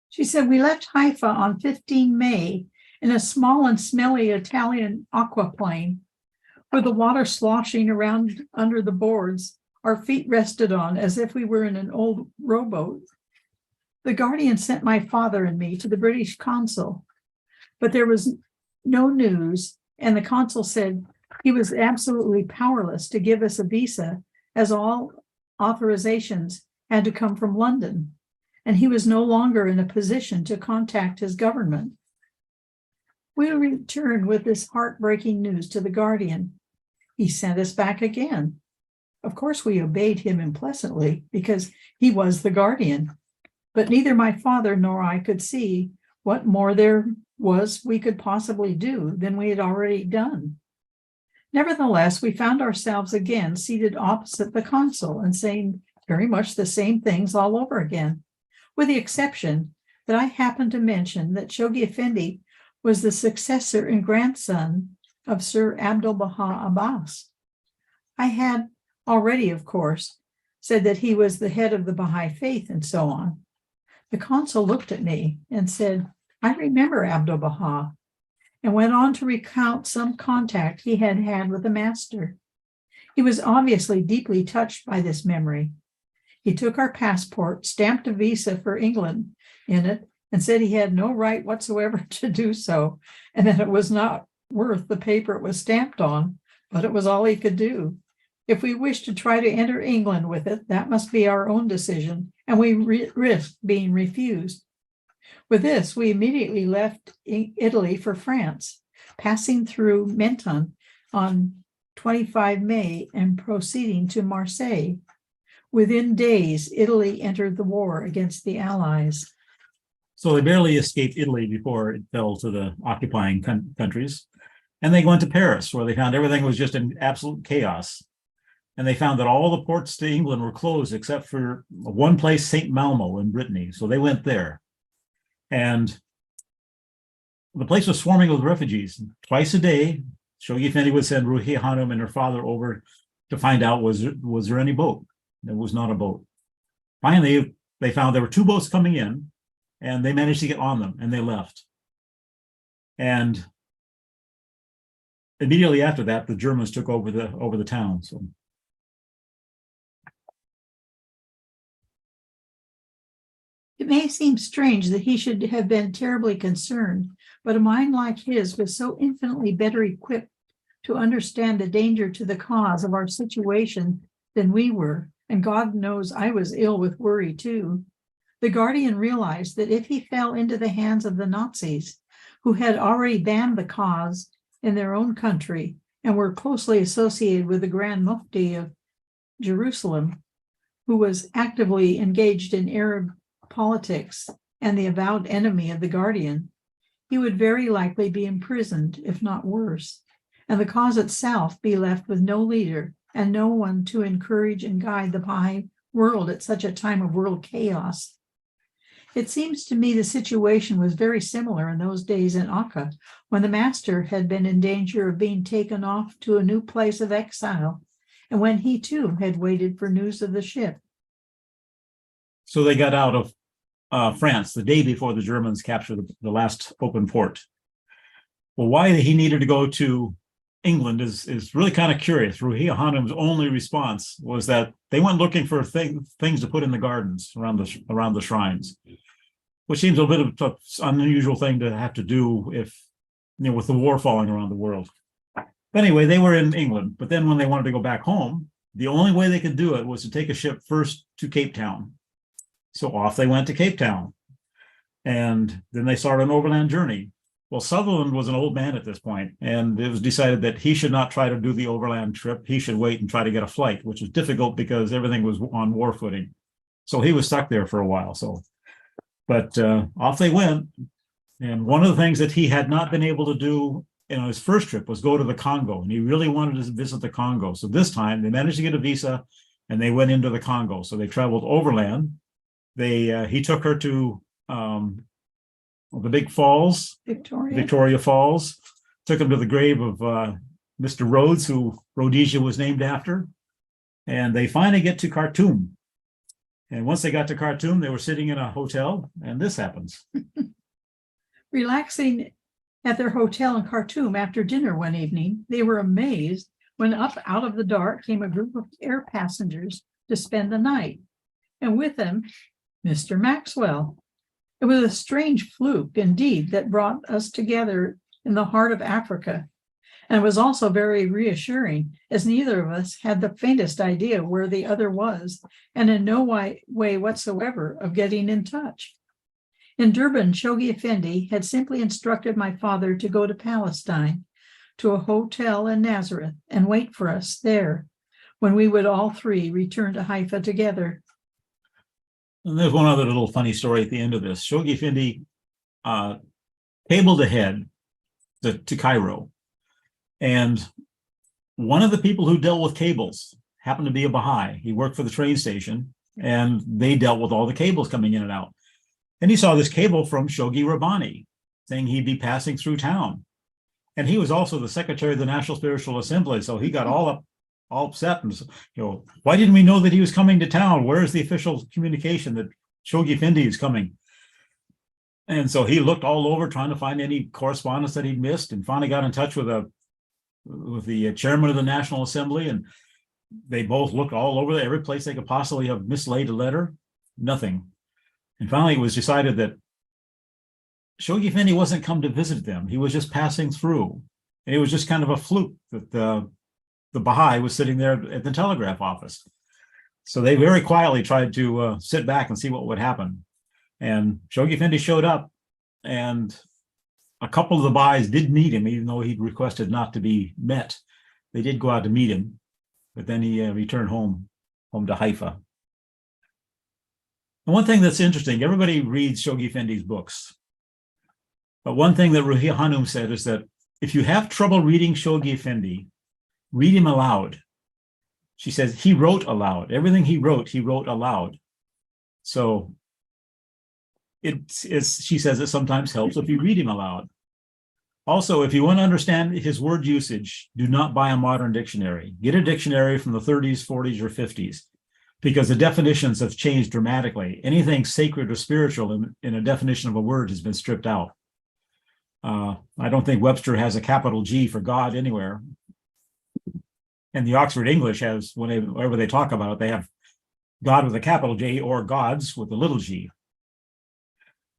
She said, we left Haifa on 15 May in a small and smelly Italian aquaplane with the water sloshing around under the boards our feet rested on as if we were in an old rowboat. The Guardian sent my father and me to the British consul, but there was no news, and the consul said he was absolutely powerless to give us a visa as all authorizations had to come from London, and he was no longer in a position to contact his government. We returned with this heartbreaking news to the Guardian. He sent us back again. Of course, we obeyed him implicitly because he was the Guardian, but neither my father nor I could see what more there was we could possibly do than we had already done. Nevertheless, we found ourselves again seated opposite the consul and saying very much the same things all over again, with the exception that I happened to mention that Shoghi Effendi was the successor and grandson of Sir Abdul Baha Abbas. I had already, of course, said that he was the head of the Bahá'í Faith and so on. The consul looked at me and said, I remember Abdul Baha, and went on to recount some contact he had had with the master. He was obviously deeply touched by this memory. He took our passport, stamped a visa for England in it, and said he had no right whatsoever to do so, and that it was not worth the paper it was stamped on, but it was all he could do. If we wished to try to enter England with it, that must be our own decision, and we risked being refused. With this, we immediately left Italy for France, passing through Menton on 25 May and proceeding to Marseille. Within days, Italy entered the war against the Allies. So they barely escaped Italy before it fell to the occupying countries. And they went to Paris, where they found everything was just in absolute chaos. And they found that all the ports to England were closed except for one place, St. Malmo in Brittany. So they went there. And the place was swarming with refugees. Twice a day, Shoghi Effendi would send Ruhi Hanum and her father over to find out was there any boat. There was not a boat. Finally, they found there were two boats coming in, and they managed to get on them, and they left. And immediately after that, the Germans took over the town. So It may seem strange that he should have been terribly concerned, but a mind like his was so infinitely better equipped to understand the danger to the cause of our situation than we were, and God knows I was ill with worry too. The Guardian realized that if he fell into the hands of the Nazis, who had already banned the cause in their own country and were closely associated with the Grand Mufti of Jerusalem, who was actively engaged in Arab politics and the avowed enemy of the Guardian, he would very likely be imprisoned, if not worse, and the cause itself be left with no leader and no one to encourage and guide the Baha'i world at such a time of world chaos. It seems to me the situation was very similar in those days in Akka, when the master had been in danger of being taken off to a new place of exile, and when he too had waited for news of the ship. So they got out of France the day before the Germans captured the last open port. Well, why he needed to go to England is really kind of curious. Ruhi Hanum's only response was that they went looking for things to put in the gardens around the shrines, which seems a bit of an unusual thing to have to do if, with the war falling around the world. But anyway, they were in England, but then when they wanted to go back home, the only way they could do it was to take a ship first to Cape Town. So off they went to Cape Town, and then they started an overland journey. Well, Sutherland was an old man at this point, and it was decided that he should not try to do the overland trip. He should wait and try to get a flight, which was difficult because everything was on war footing. So he was stuck there for a while. But off they went. And one of the things that he had not been able to do in his first trip was go to the Congo, and he really wanted to visit the Congo. So this time they managed to get a visa, and they went into the Congo. So they traveled overland. He took her to the big falls, Victoria Falls, took him to the grave of Mr. Rhodes, who Rhodesia was named after. And they finally get to Khartoum. And once they got to Khartoum, they were sitting in a hotel, and this happens. Relaxing at their hotel in Khartoum after dinner one evening, they were amazed when up out of the dark came a group of air passengers to spend the night. And with them, Mr. Maxwell. It was a strange fluke indeed that brought us together in the heart of Africa, and it was also very reassuring, as neither of us had the faintest idea where the other was, and in no way whatsoever of getting in touch. In Durban, Shoghi Effendi had simply instructed my father to go to Palestine, to a hotel in Nazareth, and wait for us there, when we would all three return to Haifa together. And there's one other little funny story at the end of this. Shoghi Effendi cabled ahead to Cairo. And one of the people who dealt with cables happened to be a Baha'i. He worked for the train station, and they dealt with all the cables coming in and out. And he saw this cable from Shoghi Rabbani saying he'd be passing through town. And he was also the secretary of the National Spiritual Assembly. So he got all upset and, why didn't we know that he was coming to town? Where is the official communication that Shoghi Effendi is coming? And so he looked all over trying to find any correspondence that he'd missed, and finally got in touch with the chairman of the National Assembly, and they both looked all over every place they could possibly have mislaid a letter. Nothing. And finally it was decided that Shoghi Effendi wasn't come to visit them. He was just passing through. And it was just kind of a fluke that the Baha'i was sitting there at the telegraph office. So they very quietly tried to sit back and see what would happen. And Shoghi Effendi showed up, and a couple of the Baha'is did meet him, even though he'd requested not to be met. They did go out to meet him, but then he returned home to Haifa. And one thing that's interesting, everybody reads Shoghi Effendi's books. But one thing that Ruhi Hanum said is that if you have trouble reading Shoghi Effendi, read him aloud. She says he wrote aloud. Everything he wrote aloud. So she says it sometimes helps if you read him aloud. Also, if you want to understand his word usage, do not buy a modern dictionary. Get a dictionary from the 30s, 40s, or 50s, because the definitions have changed dramatically. Anything sacred or spiritual in a definition of a word has been stripped out. I don't think Webster has a capital G for God anywhere. And the Oxford English has, whenever they talk about it, they have God with a capital G or gods with a little g.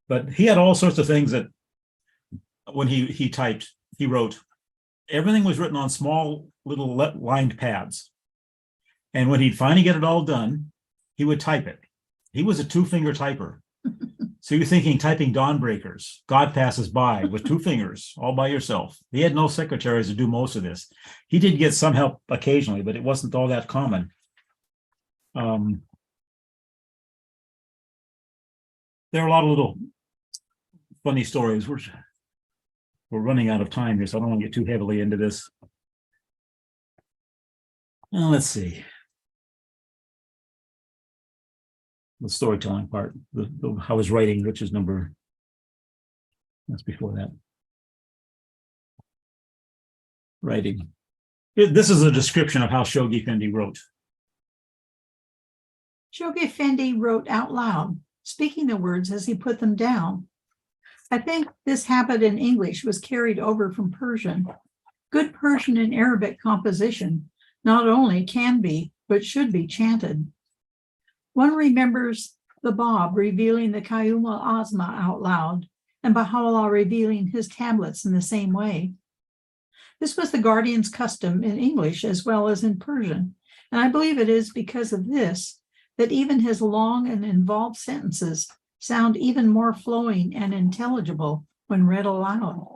But he had all sorts of things that when he typed, he wrote, everything was written on small little lined pads. And when he'd finally get it all done, he would type it. He was a two-finger typer. So you're thinking typing Dawnbreakers, God Passes By with two fingers, all by yourself. He had no secretaries to do most of this. He did get some help occasionally, but it wasn't all that common. There are a lot of little funny stories. We're running out of time here, so I don't want to get too heavily into this. Let's see. The storytelling part, how his writing, which is that's before that. Writing. This is a description of how Shoghi Effendi wrote. Shoghi Effendi wrote out loud, speaking the words as he put them down. I think this habit in English was carried over from Persian. Good Persian and Arabic composition not only can be, but should be chanted. One remembers the Bab revealing the Qayyum al-Azma out loud, and Baha'u'llah revealing his tablets in the same way. This was the Guardian's custom in English as well as in Persian, and I believe it is because of this that even his long and involved sentences sound even more flowing and intelligible when read aloud.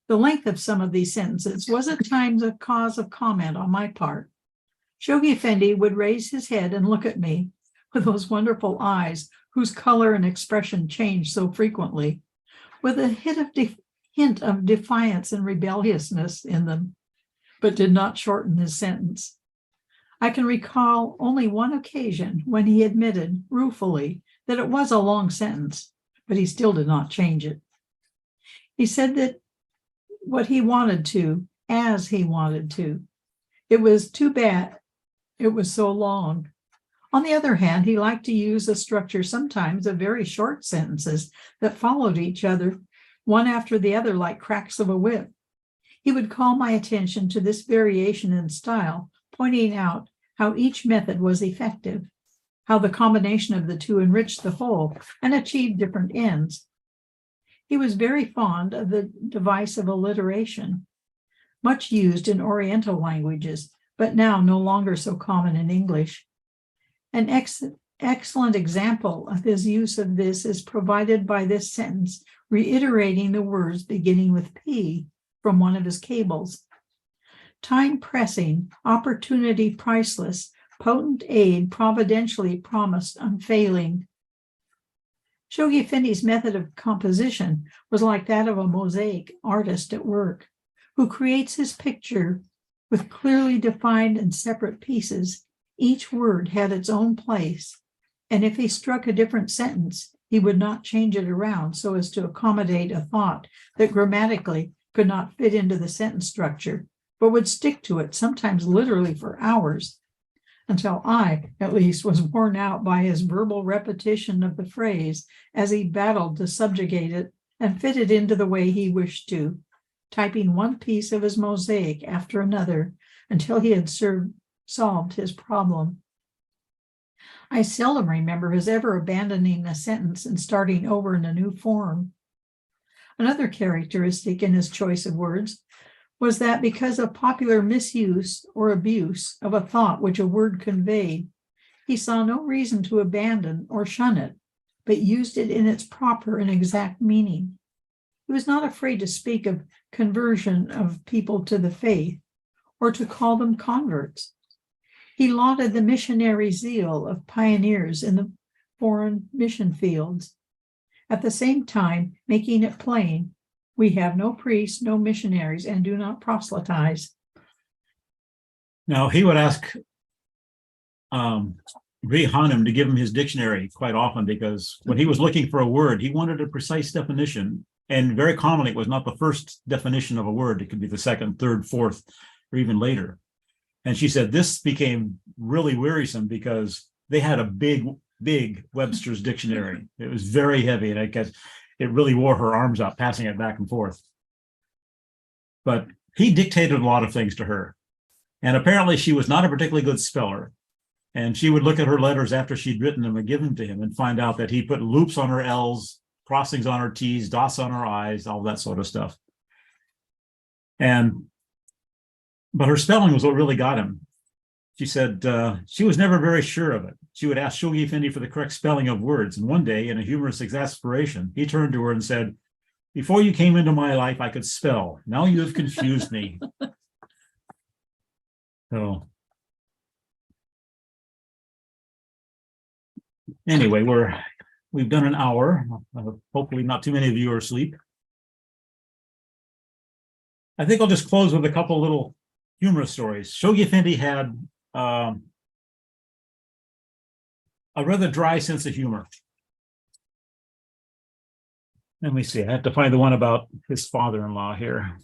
The length of some of these sentences was at times a cause of comment on my part. Shoghi Effendi would raise his head and look at me with those wonderful eyes whose color and expression changed so frequently, with a hint of defiance and rebelliousness in them, but did not shorten his sentence. I can recall only one occasion when he admitted ruefully that it was a long sentence, but he still did not change it. He said that what he wanted to, as he wanted to. It was too bad it was so long. On the other hand, he liked to use a structure sometimes of very short sentences that followed each other, one after the other like cracks of a whip. He would call my attention to this variation in style, pointing out how each method was effective, how the combination of the two enriched the whole and achieved different ends. He was very fond of the device of alliteration, much used in Oriental languages, but now no longer so common in English. An excellent example of his use of this is provided by this sentence, reiterating the words beginning with P from one of his cables. Time pressing, opportunity priceless, potent aid providentially promised unfailing. Shoghi Effendi's method of composition was like that of a mosaic artist at work, who creates his picture with clearly defined and separate pieces. Each word had its own place, and if he struck a different sentence, he would not change it around so as to accommodate a thought that grammatically could not fit into the sentence structure, but would stick to it, sometimes literally for hours, until I, at least, was worn out by his verbal repetition of the phrase as he battled to subjugate it and fit it into the way he wished to, typing one piece of his mosaic after another until he had solved his problem. I seldom remember his ever abandoning a sentence and starting over in a new form. Another characteristic in his choice of words was that because of popular misuse or abuse of a thought which a word conveyed, he saw no reason to abandon or shun it, but used it in its proper and exact meaning. He was not afraid to speak of conversion of people to the faith or to call them converts. He lauded the missionary zeal of pioneers in the foreign mission fields, at the same time making it plain, we have no priests, no missionaries, and do not proselytize. Now, he would ask Hanum to give him his dictionary quite often, because when he was looking for a word, he wanted a precise definition. And very commonly, it was not the first definition of a word. It could be the second, third, fourth, or even later. And she said this became really wearisome because they had a big Webster's dictionary. It was very heavy. And I guess it really wore her arms out, passing it back and forth. But he dictated a lot of things to her. And apparently she was not a particularly good speller. And she would look at her letters after she'd written them and give them to him and find out that he put loops on her L's, crossings on her T's, dots on her I's, all that sort of stuff. But her spelling was what really got him. She said she was never very sure of it. She would ask Shoghi Effendi for the correct spelling of words. And one day, in a humorous exasperation, he turned to her and said, "Before you came into my life, I could spell. Now you have confused me." So anyway, we've done an hour. Hopefully not too many of you are asleep. I think I'll just close with a couple little humorous stories. Shoghi Effendi had a rather dry sense of humor. Let me see. I have to find the one about his father-in-law here.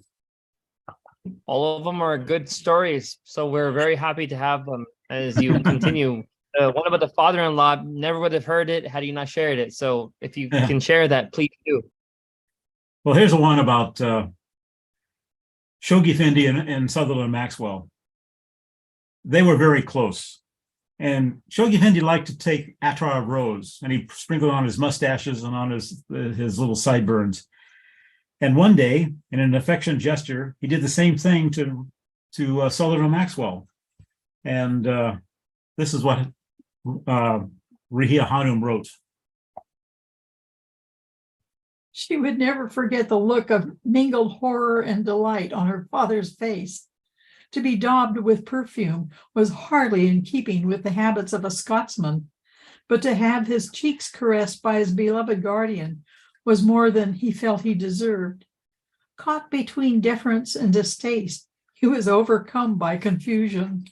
All of them are good stories, so we're very happy to have them as you continue. One about the father-in-law, never would have heard it had you not shared it. So if you can share that, please do. Well, here's the one about Shoghi Effendi and Sutherland Maxwell. They were very close. And Shoghi Effendi liked to take attar of rose, and he sprinkled on his mustaches and on his little sideburns. And one day, in an affectionate gesture, he did the same thing to Sutherland Maxwell. And this is what Rahia Hanum wrote. She would never forget the look of mingled horror and delight on her father's face. To be daubed with perfume was hardly in keeping with the habits of a Scotsman, but to have his cheeks caressed by his beloved guardian was more than he felt he deserved. Caught between deference and distaste, he was overcome by confusion.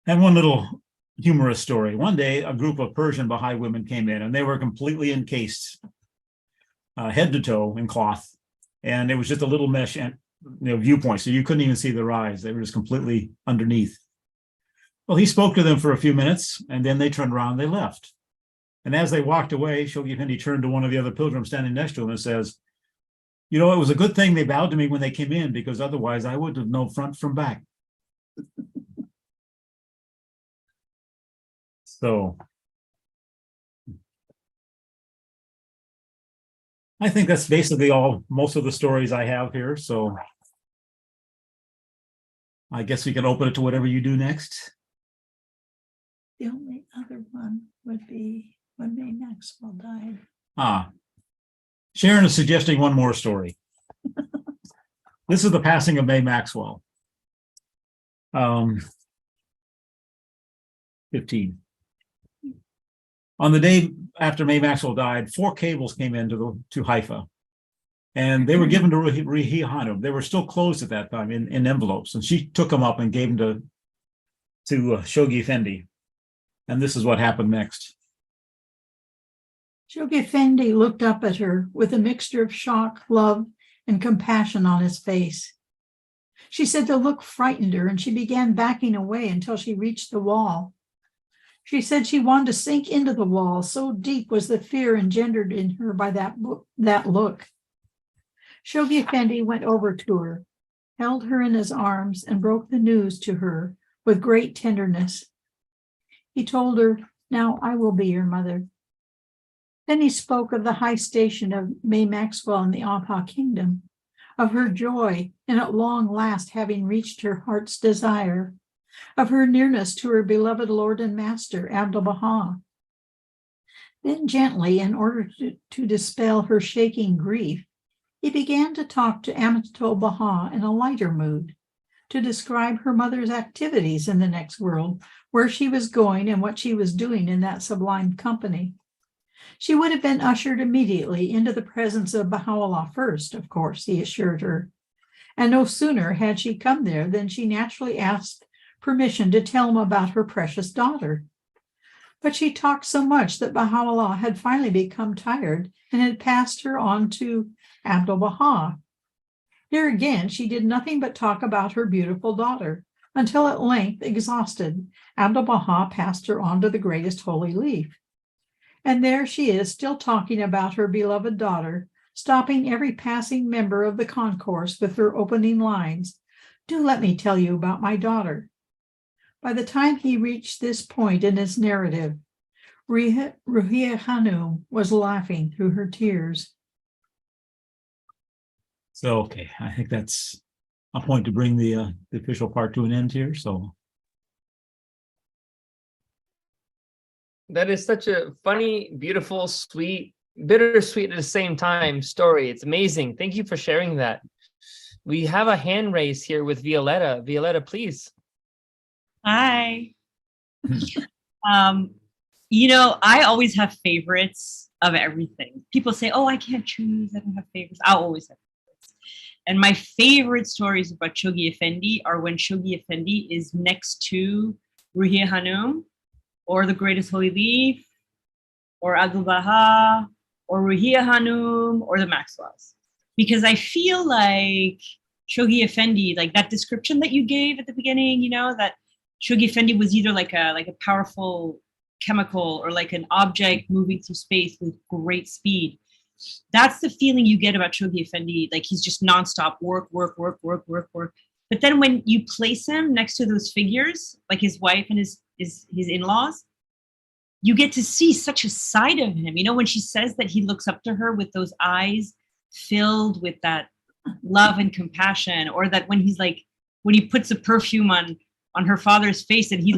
And one little humorous story. One day, a group of Persian Baha'i women came in, and they were completely encased, head to toe, in cloth. And it was just a little mesh and viewpoint, so you couldn't even see their eyes. They were just completely underneath. Well, he spoke to them for a few minutes, and then they turned around and they left. And as they walked away, Shoghi Effendi turned to one of the other pilgrims standing next to him and says, "You know, it was a good thing they bowed to me when they came in, because otherwise I wouldn't have known front from back." So I think that's basically most of the stories I have here. So I guess we can open it to whatever you do next. The only other one would be when May Maxwell died. Sharon is suggesting one more story. This is the passing of May Maxwell. 15. On the day after May Maxwell died, 4 cables came into to Haifa, and they were given to Rahia Hanum. They were still closed at that time in envelopes, and she took them up and gave them to Shoghi Effendi. And this is what happened next. Shoghi Effendi looked up at her with a mixture of shock, love, and compassion on his face. She said the look frightened her, and she began backing away until she reached the wall. She said she wanted to sink into the wall, so deep was the fear engendered in her by that look. Shoghi Effendi went over to her, held her in his arms, and broke the news to her with great tenderness. He told her, "Now I will be your mother." Then he spoke of the high station of May Maxwell in the Abha kingdom, of her joy in at long last having reached her heart's desire, of her nearness to her beloved Lord and Master, Abdu'l-Baha. Then gently, in order to dispel her shaking grief, he began to talk to Amitatul-Baha in a lighter mood, to describe her mother's activities in the next world, where she was going and what she was doing in that sublime company. She would have been ushered immediately into the presence of Baha'u'llah first, of course, he assured her. And no sooner had she come there than she naturally asked permission to tell him about her precious daughter. But she talked so much that Baha'u'llah had finally become tired and had passed her on to Abdu'l-Baha. Here again, she did nothing but talk about her beautiful daughter, until at length, exhausted, Abdu'l-Baha passed her on to the greatest holy leaf. And there she is, still talking about her beloved daughter, stopping every passing member of the concourse with her opening lines. Do let me tell you about my daughter. By the time he reached this point in his narrative, Ruhiya Hanum was laughing through her tears. So, okay, I think that's a point to bring the official part to an end here. So, That is such a funny, beautiful, sweet, bittersweet at the same time story. It's amazing. Thank you for sharing that. We have a hand raise here with Violetta. Violetta, please. Hi. I always have favorites of everything. People say, oh, I can't choose. I don't have favorites. I'll always have favorites. And my favorite stories about Shoghi Effendi are when Shoghi Effendi is next to Ruhiya Hanum, or the Greatest Holy Leaf, or Abdul Baha, or Ruhiya Hanum, or the Maxwells. Because I feel like Shoghi Effendi, like that description that you gave at the beginning, that Shoghi Effendi was either like a powerful chemical or like an object moving through space with great speed. That's the feeling you get about Shoghi Effendi. Like he's just nonstop work. But then when you place him next to those figures, like his wife and his in-laws, you get to see such a side of him. When she says that he looks up to her with those eyes filled with that love and compassion, or that when he puts a perfume on her father's face and he's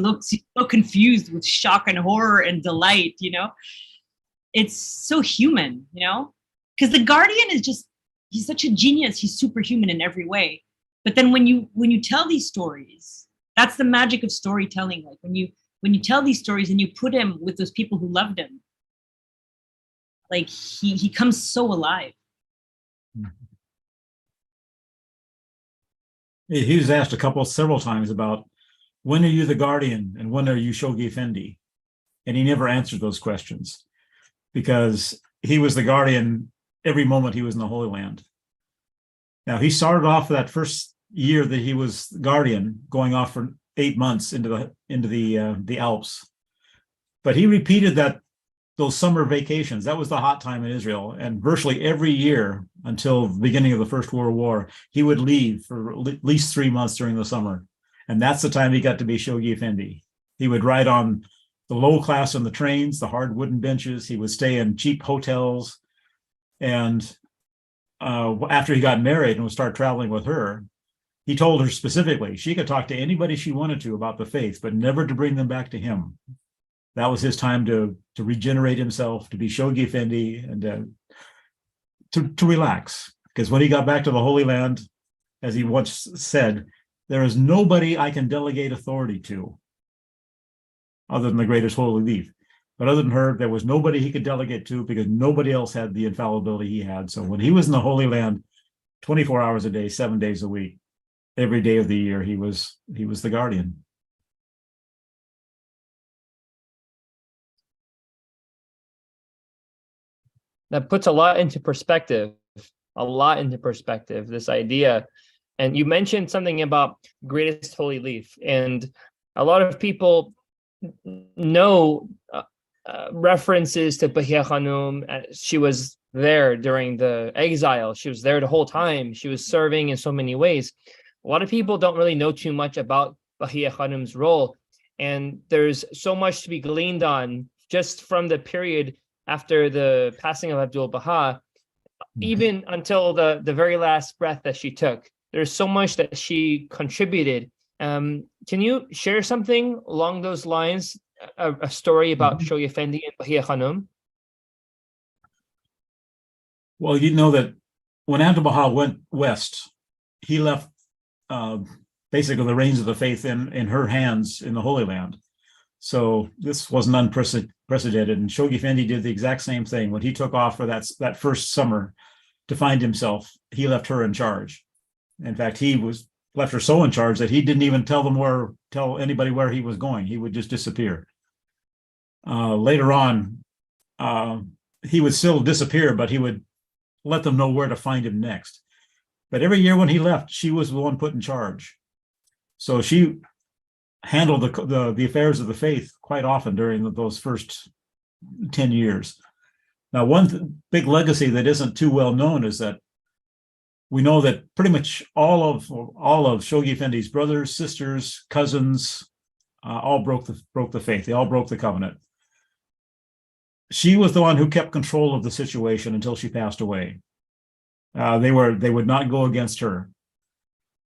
so confused with shock and horror and delight, it's so human, because the Guardian he's such a genius. He's superhuman in every way. But then when you tell these stories, that's the magic of storytelling. Like when you tell these stories and you put him with those people who loved him, like he comes so alive. he was asked several times about when are you the Guardian and when are you Shoghi Effendi? And he never answered those questions because he was the Guardian every moment he was in the Holy Land. Now, he started off that first year that he was Guardian, going off for 8 months into the Alps. But he repeated those summer vacations. That was the hot time in Israel. And virtually every year until the beginning of the First World War, he would leave for at least 3 months during the summer. And that's the time he got to be Shoghi Effendi. He would ride on the low class on the trains, the hard wooden benches. He would stay in cheap hotels. And after he got married and would start traveling with her, he told her specifically she could talk to anybody she wanted to about the faith, but never to bring them back to him. That was his time to regenerate himself, to be Shoghi Effendi, and to relax. Because when he got back to the Holy Land, as he once said, there is nobody I can delegate authority to other than the Greatest Holy Leaf. But other than her, there was nobody he could delegate to because nobody else had the infallibility he had. So when he was in the Holy Land, 24 hours a day, 7 days a week, every day of the year, he was the Guardian. That puts a lot into perspective, this idea. And you mentioned something about Greatest Holy Leaf, and a lot of people know references to Bahiya Hanum. She was there during the exile. She was there the whole time. She was serving in so many ways. A lot of people don't really know too much about Bahiya Hanum's role. And there's so much to be gleaned on just from the period after the passing of Abdul Baha, even until the very last breath that she took. There's so much that she contributed. Can you share something along those lines, a story about Shoghi Effendi and Bahiya Hanum? Well, you know that when Abdul Baha went west, he left basically the reins of the faith in her hands in the Holy Land. So this wasn't unprecedented. And Shoghi Effendi did the exact same thing. When he took off for that first summer to find himself, he left her in charge. In fact, he left her so in charge that he didn't even tell anybody where he was going. He would just disappear. Later on, he would still disappear, but he would let them know where to find him next. But every year when he left, she was the one put in charge. So she handled the affairs of the faith quite often during those first 10 years. Now, one big legacy that isn't too well known is that we know that pretty much all of Shoghi Effendi's brothers, sisters, cousins, all broke the faith. They all broke the covenant. She was the one who kept control of the situation until she passed away. They would not go against her.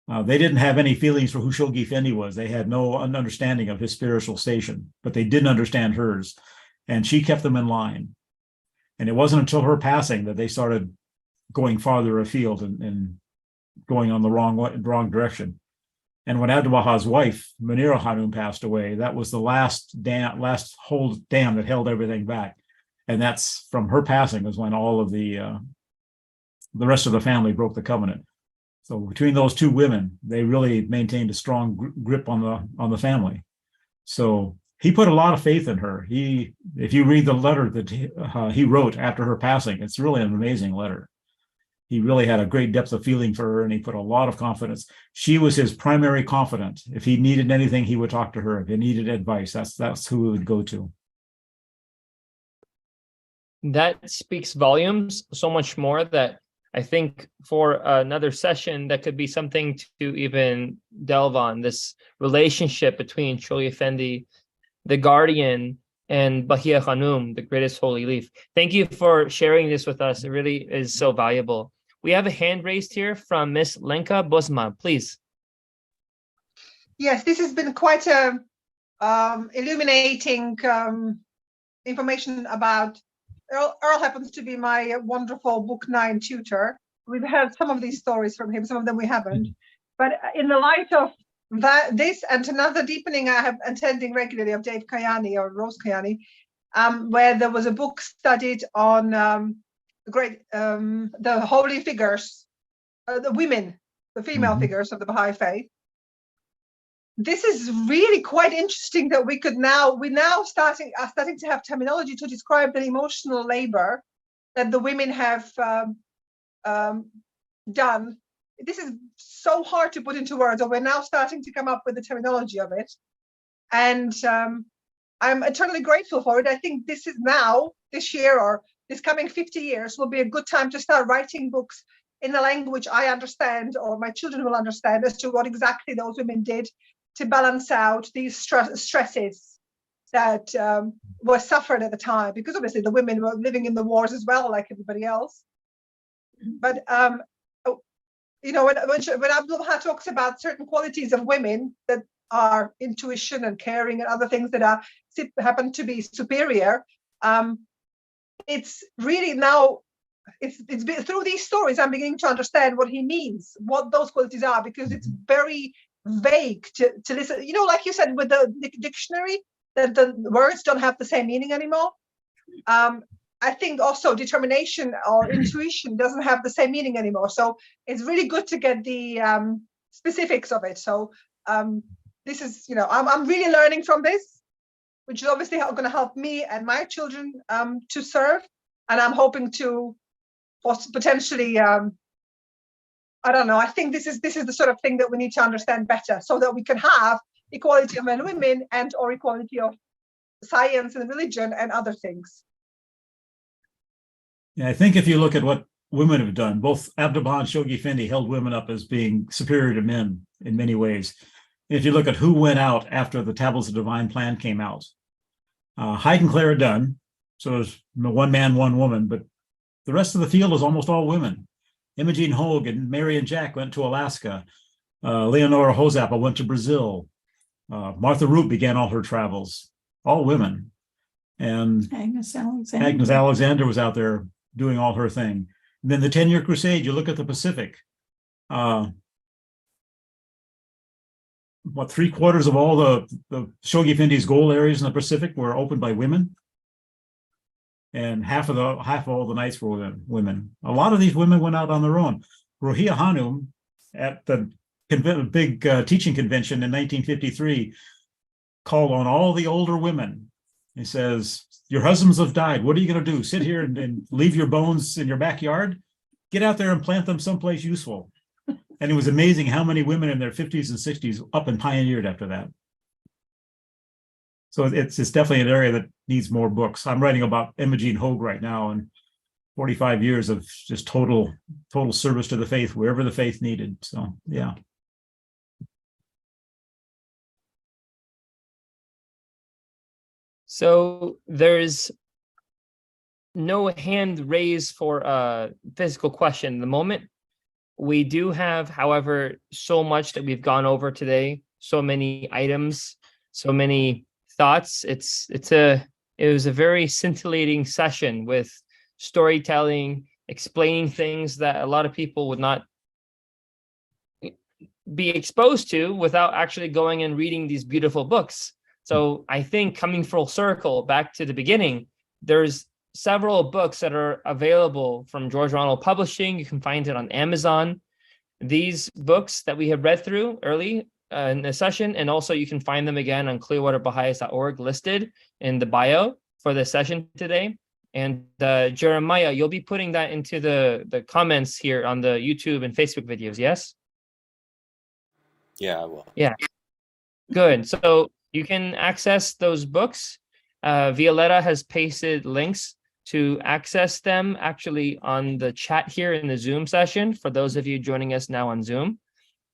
They didn't have any feelings for who Shoghi Effendi was. They had no understanding of his spiritual station, but they didn't understand hers, and she kept them in line. And it wasn't until her passing that they started going farther afield and going on the wrong direction. And when Abdu'l-Baha's wife, Munira Hanum, passed away, that was the last whole dam that held everything back. And that's from her passing is when all of the rest of the family broke the covenant. So between those two women, they really maintained a strong grip on the family. So he put a lot of faith in her. If you read the letter that he wrote after her passing, it's really an amazing letter. He really had a great depth of feeling for her, and he put a lot of confidence. She was his primary confidant. If he needed anything, he would talk to her. If he needed advice, that's who he would go to. That speaks volumes, so much more that I think for another session, that could be something to even delve on, this relationship between Shoghi Effendi, the guardian, and Bahia Hanum, the greatest holy leaf. Thank you for sharing this with us. It really is so valuable. We have a hand raised here from Miss Lenka Bosma, please. Yes, this has been quite a illuminating information about Earl. Earl happens to be my wonderful Book 9 tutor. We've heard some of these stories from him, some of them we haven't. But in the light of this and another deepening I have attending regularly of Dave Kayani or Rose Kayani, where there was a book studied on the holy figures, the women, the female figures of the Baha'i Faith. This is really quite interesting that we're now starting to have terminology to describe the emotional labor that the women have done. This is so hard to put into words, or we're now starting to come up with the terminology of it. And I'm eternally grateful for it. I think this is now, this year or this coming 50 years will be a good time to start writing books in a language I understand, or my children will understand, as to what exactly those women did to balance out these stresses that were suffered at the time, because obviously the women were living in the wars as well, like everybody else. But you know, when Abdu'l-Baha talks about certain qualities of women that are intuition and caring and other things that happen to be superior, it's really now, it's through these stories I'm beginning to understand what he means, what those qualities are, because it's very vague to listen. You know, like you said with the dictionary, that the words don't have the same meaning anymore. I think also determination or intuition doesn't have the same meaning anymore. So it's really good to get the specifics of it. So this is, you know, I'm really learning from this, which is obviously going to help me and my children to serve. And I'm hoping to potentially, I don't know, I think this is the sort of thing that we need to understand better, so that we can have equality of men and women, and or equality of science and religion and other things. Yeah, I think if you look at what women have done, both Abdu'l-Baha and Shoghi Effendi held women up as being superior to men in many ways. If you look at who went out after the Tablets of Divine Plan came out, Hyde and Clara Dunn, so it was one man, one woman, but the rest of the field was almost all women. Imogene Hogue and Mary and Jack went to Alaska. Leonora Hozappa went to Brazil. Martha Root began all her travels, all women. And Agnes Alexander was out there doing all her thing. And then the 10-year crusade, you look at the Pacific. What, 3/4 of all the Shoghi Effendi's goal areas in the Pacific were opened by women? And half of all the nights were women. A lot of these women went out on their own. Rohia Hanum, at the big teaching convention in 1953, called on all the older women. He says, your husbands have died. What are you going to do? Sit here and leave your bones in your backyard? Get out there and plant them someplace useful. And it was amazing how many women in their 50s and 60s up and pioneered after that. So it's definitely an area that needs more books. I'm writing about Imogene Hogue right now, and 45 years of just total service to the faith wherever the faith needed. So yeah. So there's no hand raised for a physical question at the moment. We do have, however, so much that we've gone over today, so many items, so many thoughts. It was a very scintillating session with storytelling, explaining things that a lot of people would not be exposed to without actually going and reading these beautiful books. So I think coming full circle back to the beginning, there's several books that are available from George Ronald Publishing. You can find it on Amazon. These books that we have read through early in the session, and also you can find them again on clearwaterbaha'is.org listed in the bio for the session today. And Jeremiah, you'll be putting that into the comments here on the YouTube and Facebook videos, yes? Yeah, I will. Yeah, good. So you can access those books. Violetta has pasted links to access them actually on the chat here in the Zoom session. For those of you joining us now on Zoom,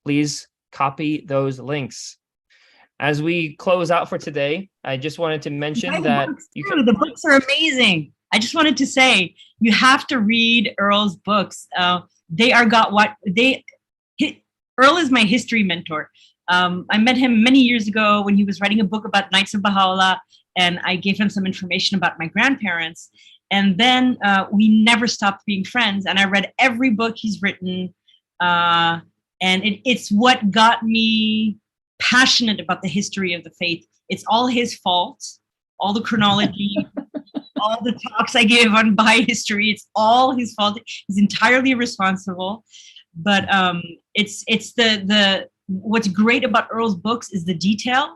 please copy those links. As we close out for today, I just wanted to mention that the books are amazing. I just wanted to say, you have to read Earl's books. Earl is my history mentor. I met him many years ago when he was writing a book about Knights of Baha'u'llah, and I gave him some information about my grandparents. And then we never stopped being friends. And I read every book he's written. And it's what got me passionate about the history of the faith. It's all his fault, all the chronology, all the talks I give on Bahá'í history. It's all his fault. He's entirely responsible. But it's the what's great about Earl's books is the detail.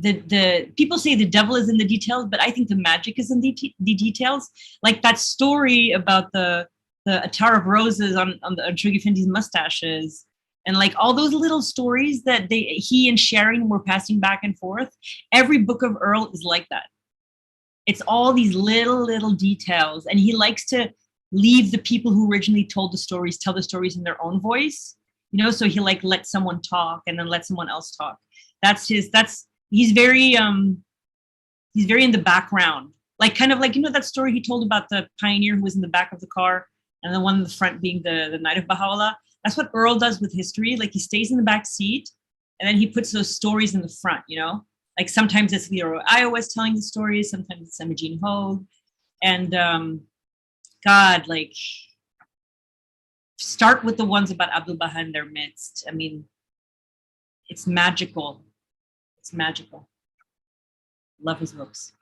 The people say the devil is in the details, but I think the magic is in the details. Like that story about the attar of roses on Shoghi Effendi's mustaches, and like all those little stories that he and Sharon were passing back and forth. Every book of Earl is like that. It's all these little details, and he likes to leave the people who originally told the stories tell the stories in their own voice. You know, so he like let someone talk and then let someone else talk. He's very in the background, like kind of like, you know, that story he told about the pioneer who was in the back of the car and the one in the front being the Knight of Baha'u'llah. That's what Earl does with history. Like he stays in the back seat and then he puts those stories in the front, you know, like sometimes it's Leroy Iowa's telling the stories, sometimes it's Imogene Hogue. And God, like start with the ones about Abdul Baha in their midst. I mean, it's magical. It's magical. Love his books.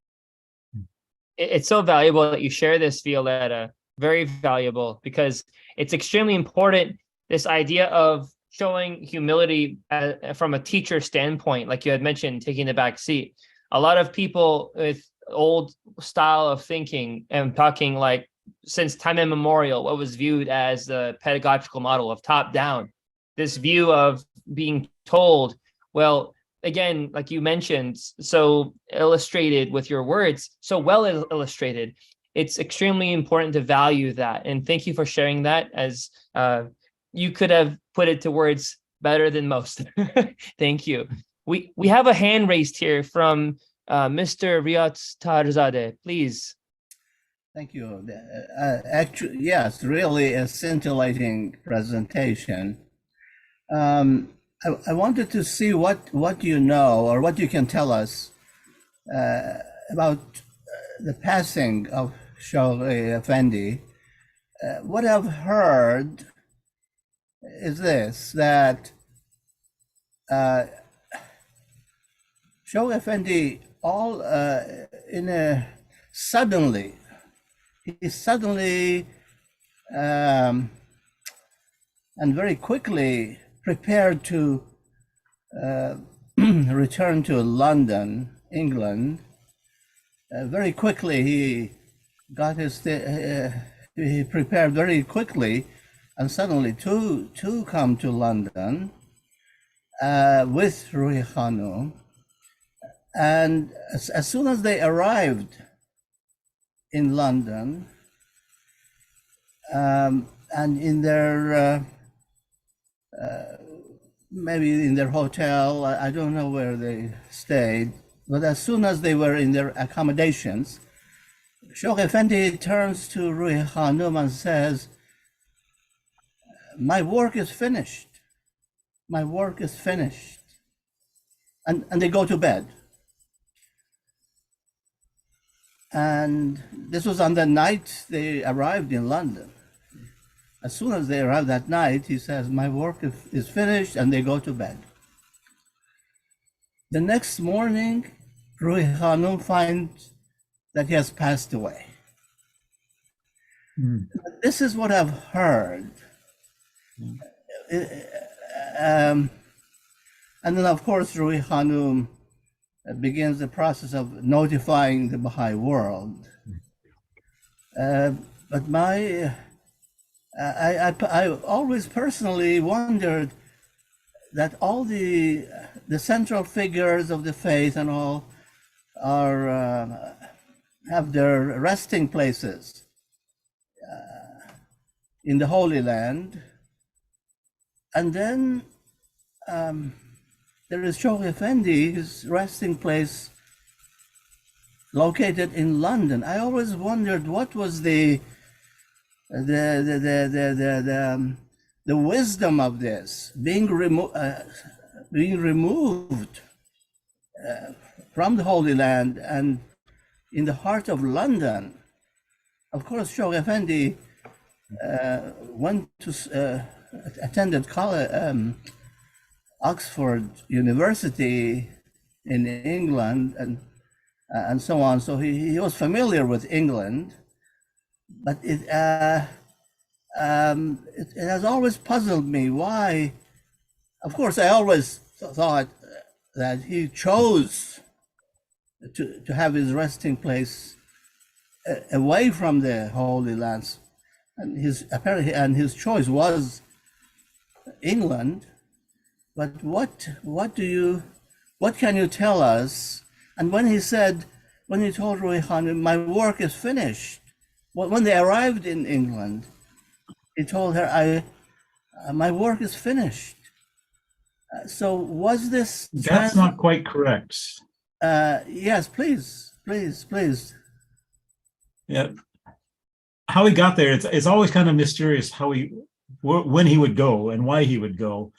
It's so valuable that you share this, Violetta. Very valuable, because it's extremely important, this idea of showing humility from a teacher standpoint, like you had mentioned, taking the back seat. A lot of people with old style of thinking and talking, like since time immemorial, what was viewed as the pedagogical model of top down, this view of being told, well, again, like you mentioned, so illustrated with your words, so well illustrated. It's extremely important to value that. And thank you for sharing that, as you could have put it to words better than most. Thank you. We have a hand raised here from Mr. Riyad Tarzadeh, please. Thank you. Actually, yes, really a scintillating presentation. I wanted to see what you know or what you can tell us about the passing of Shoghi Effendi. What I've heard is this, that Shoghi Effendi he suddenly and very quickly prepared to return to London, England. Very quickly, he got he prepared very quickly, and suddenly to come to London with Ruhi Khanum. And as soon as they arrived in London, and in their maybe in their hotel, I don't know where they stayed, but as soon as they were in their accommodations, Shoghi Effendi turns to Ruhi Khanum and says, "My work is finished. My work is finished." And they go to bed. And this was on the night they arrived in London. As soon as they arrived that night, he says, "My work is finished," and they go to bed. The next morning, Ruhi Khanum finds that he has passed away. This is what I've heard. And then, of course, Ruhi Khanum begins the process of notifying the Baha'i world. But I always personally wondered that all the central figures of the faith and all are have their resting places in the Holy Land, and then there is Shoghi Effendi, his resting place located in London. I always wondered what was the wisdom of this being removed from the Holy Land and in the heart of London. Of course, Shoghi Effendi went to attended college, Oxford University in England, and so on. So he was familiar with England, but it has always puzzled me why. Of course, I always thought that he chose to have his resting place away from the Holy Lands, and his choice was England. But what can you tell us? And when he told Ruhi Khanum, "My work is finished," when they arrived in England, he told her, "My work is finished." So was this? That's not quite correct. Yes, please. Yeah, how he got there, it's always kind of mysterious when he would go and why he would go.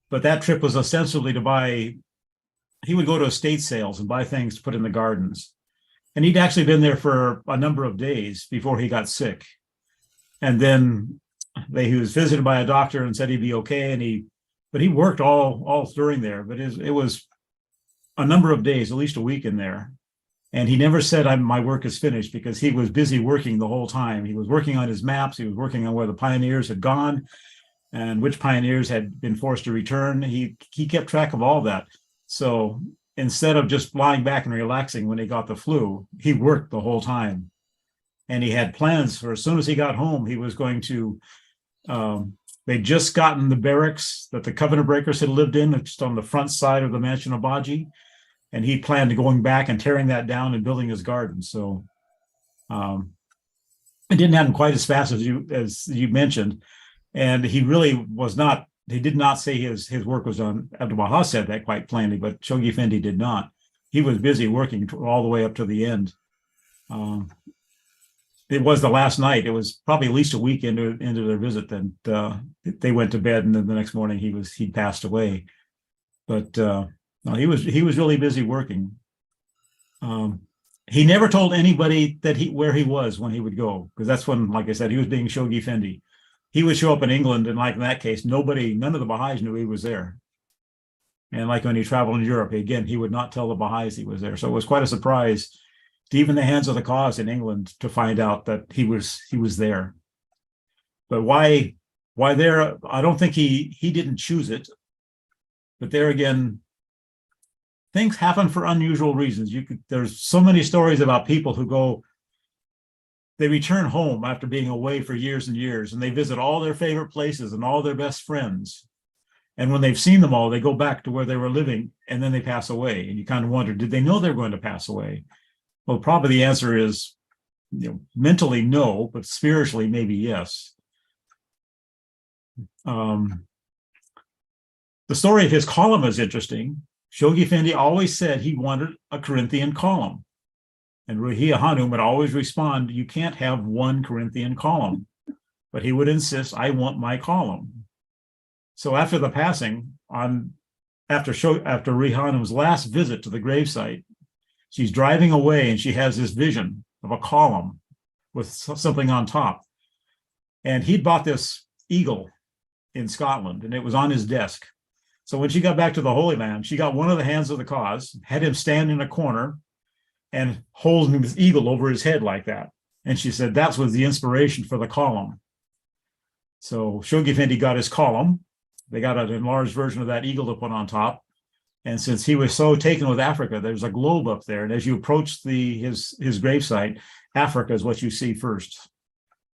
But that trip was ostensibly he would go to estate sales and buy things to put in the gardens. And he'd actually been there for a number of days before he got sick. And then he was visited by a doctor and said he'd be okay. But he worked all during there. But it was a number of days, at least a week in there. And he never said, "My work is finished," because he was busy working the whole time. He was working on his maps. He was working on where the pioneers had gone and which pioneers had been forced to return. He kept track of all that. So instead of just lying back and relaxing when he got the flu, he worked the whole time. And he had plans for as soon as he got home, he was going to, they'd just gotten the barracks that the Covenant Breakers had lived in, just on the front side of the mansion of Baji. And he planned to going back and tearing that down and building his garden. So it didn't happen quite as fast as you mentioned. And he really was not, he did not say his work was done. Abdul Baha said that quite plainly, but Shoghi Effendi did not. He was busy working all the way up to the end. It was the last night. It was probably at least a week into their visit that they went to bed, and then the next morning he passed away. But no, he was really busy working. He never told anybody where he was when he would go, because that's when, like I said, he was being Shoghi Effendi. He would show up in England, and like in that case, none of the Baha'is knew he was there. And like when he traveled in Europe, again, he would not tell the Baha'is he was there. So it was quite a surprise to even the Hands of the Cause in England to find out that he was there. But why there? I don't think he didn't choose it. But there again, things happen for unusual reasons. There's so many stories about people who go, they return home after being away for years and years, and they visit all their favorite places and all their best friends. And when they've seen them all, they go back to where they were living, and then they pass away. And you kind of wonder, did they know they're going to pass away? Well, probably the answer is, mentally no, but spiritually maybe yes. The story of his column is interesting. Shoghi Effendi always said he wanted a Corinthian column. And Ruhi Hanum would always respond, you can't have one Corinthian column. But he would insist, I want my column. So after the passing, after Ruhi Hanum's last visit to the gravesite, she's driving away and she has this vision of a column with something on top. And he'd bought this eagle in Scotland, and it was on his desk. So when she got back to the Holy Land, she got one of the hands of the cause, had him stand in a corner and holding his eagle over his head like that. And she said that was the inspiration for the column. So Shoghi Effendi got his column. They got an enlarged version of that eagle to put on top. And since he was so taken with Africa, there's a globe up there. And as you approach his gravesite, Africa is what you see first.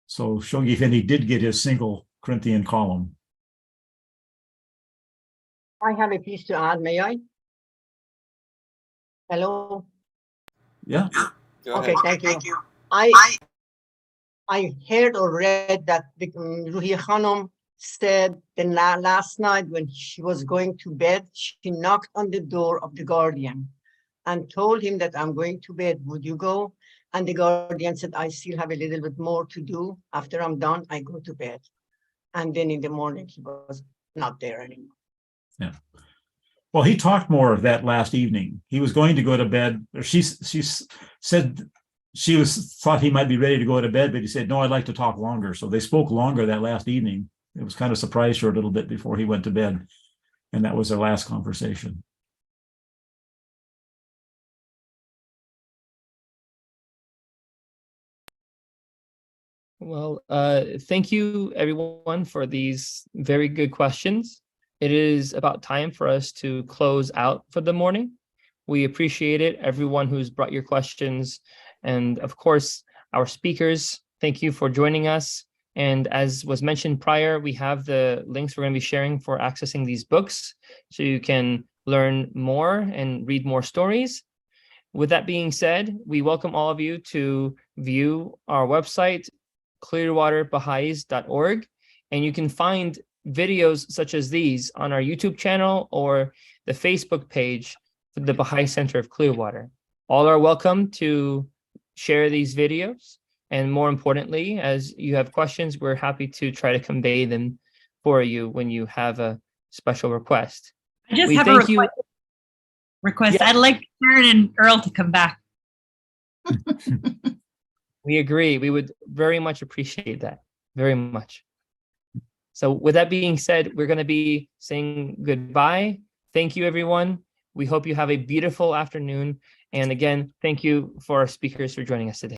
So Shoghi Effendi did get his single Corinthian column. I have a piece to add, may I? Hello? Yeah. Okay, thank you. I heard or read that Ruhi Khanum said that last night when she was going to bed, she knocked on the door of the guardian and told him that I'm going to bed, would you go? And the guardian said, I still have a little bit more to do. After I'm done, I go to bed. And then in the morning, he was not there anymore. Yeah. Well, he talked more of that last evening. He was going to go to bed, or she said she thought he might be ready to go to bed, but he said, no, I'd like to talk longer. So they spoke longer that last evening. It was kind of surprised her a little bit before he went to bed. And that was their last conversation. Well, thank you everyone for these very good questions. It is about time for us to close out for the morning. We appreciate it, everyone who's brought your questions. And of course, our speakers, thank you for joining us. And as was mentioned prior, we have the links we're going to be sharing for accessing these books, so you can learn more and read more stories. With that being said, we welcome all of you to view our website, clearwaterbaha'is.org, and you can find videos such as these on our YouTube channel or the Facebook page for the Baha'i Center of Clearwater. All are welcome to share these videos. And more importantly, as you have questions, we're happy to try to convey them for you when you have a special request. I just have a request. Yeah. I'd like Karen and Earl to come back. We agree. We would very much appreciate that. Very much. So with that being said, we're going to be saying goodbye. Thank you, everyone. We hope you have a beautiful afternoon. And again, thank you for our speakers for joining us today.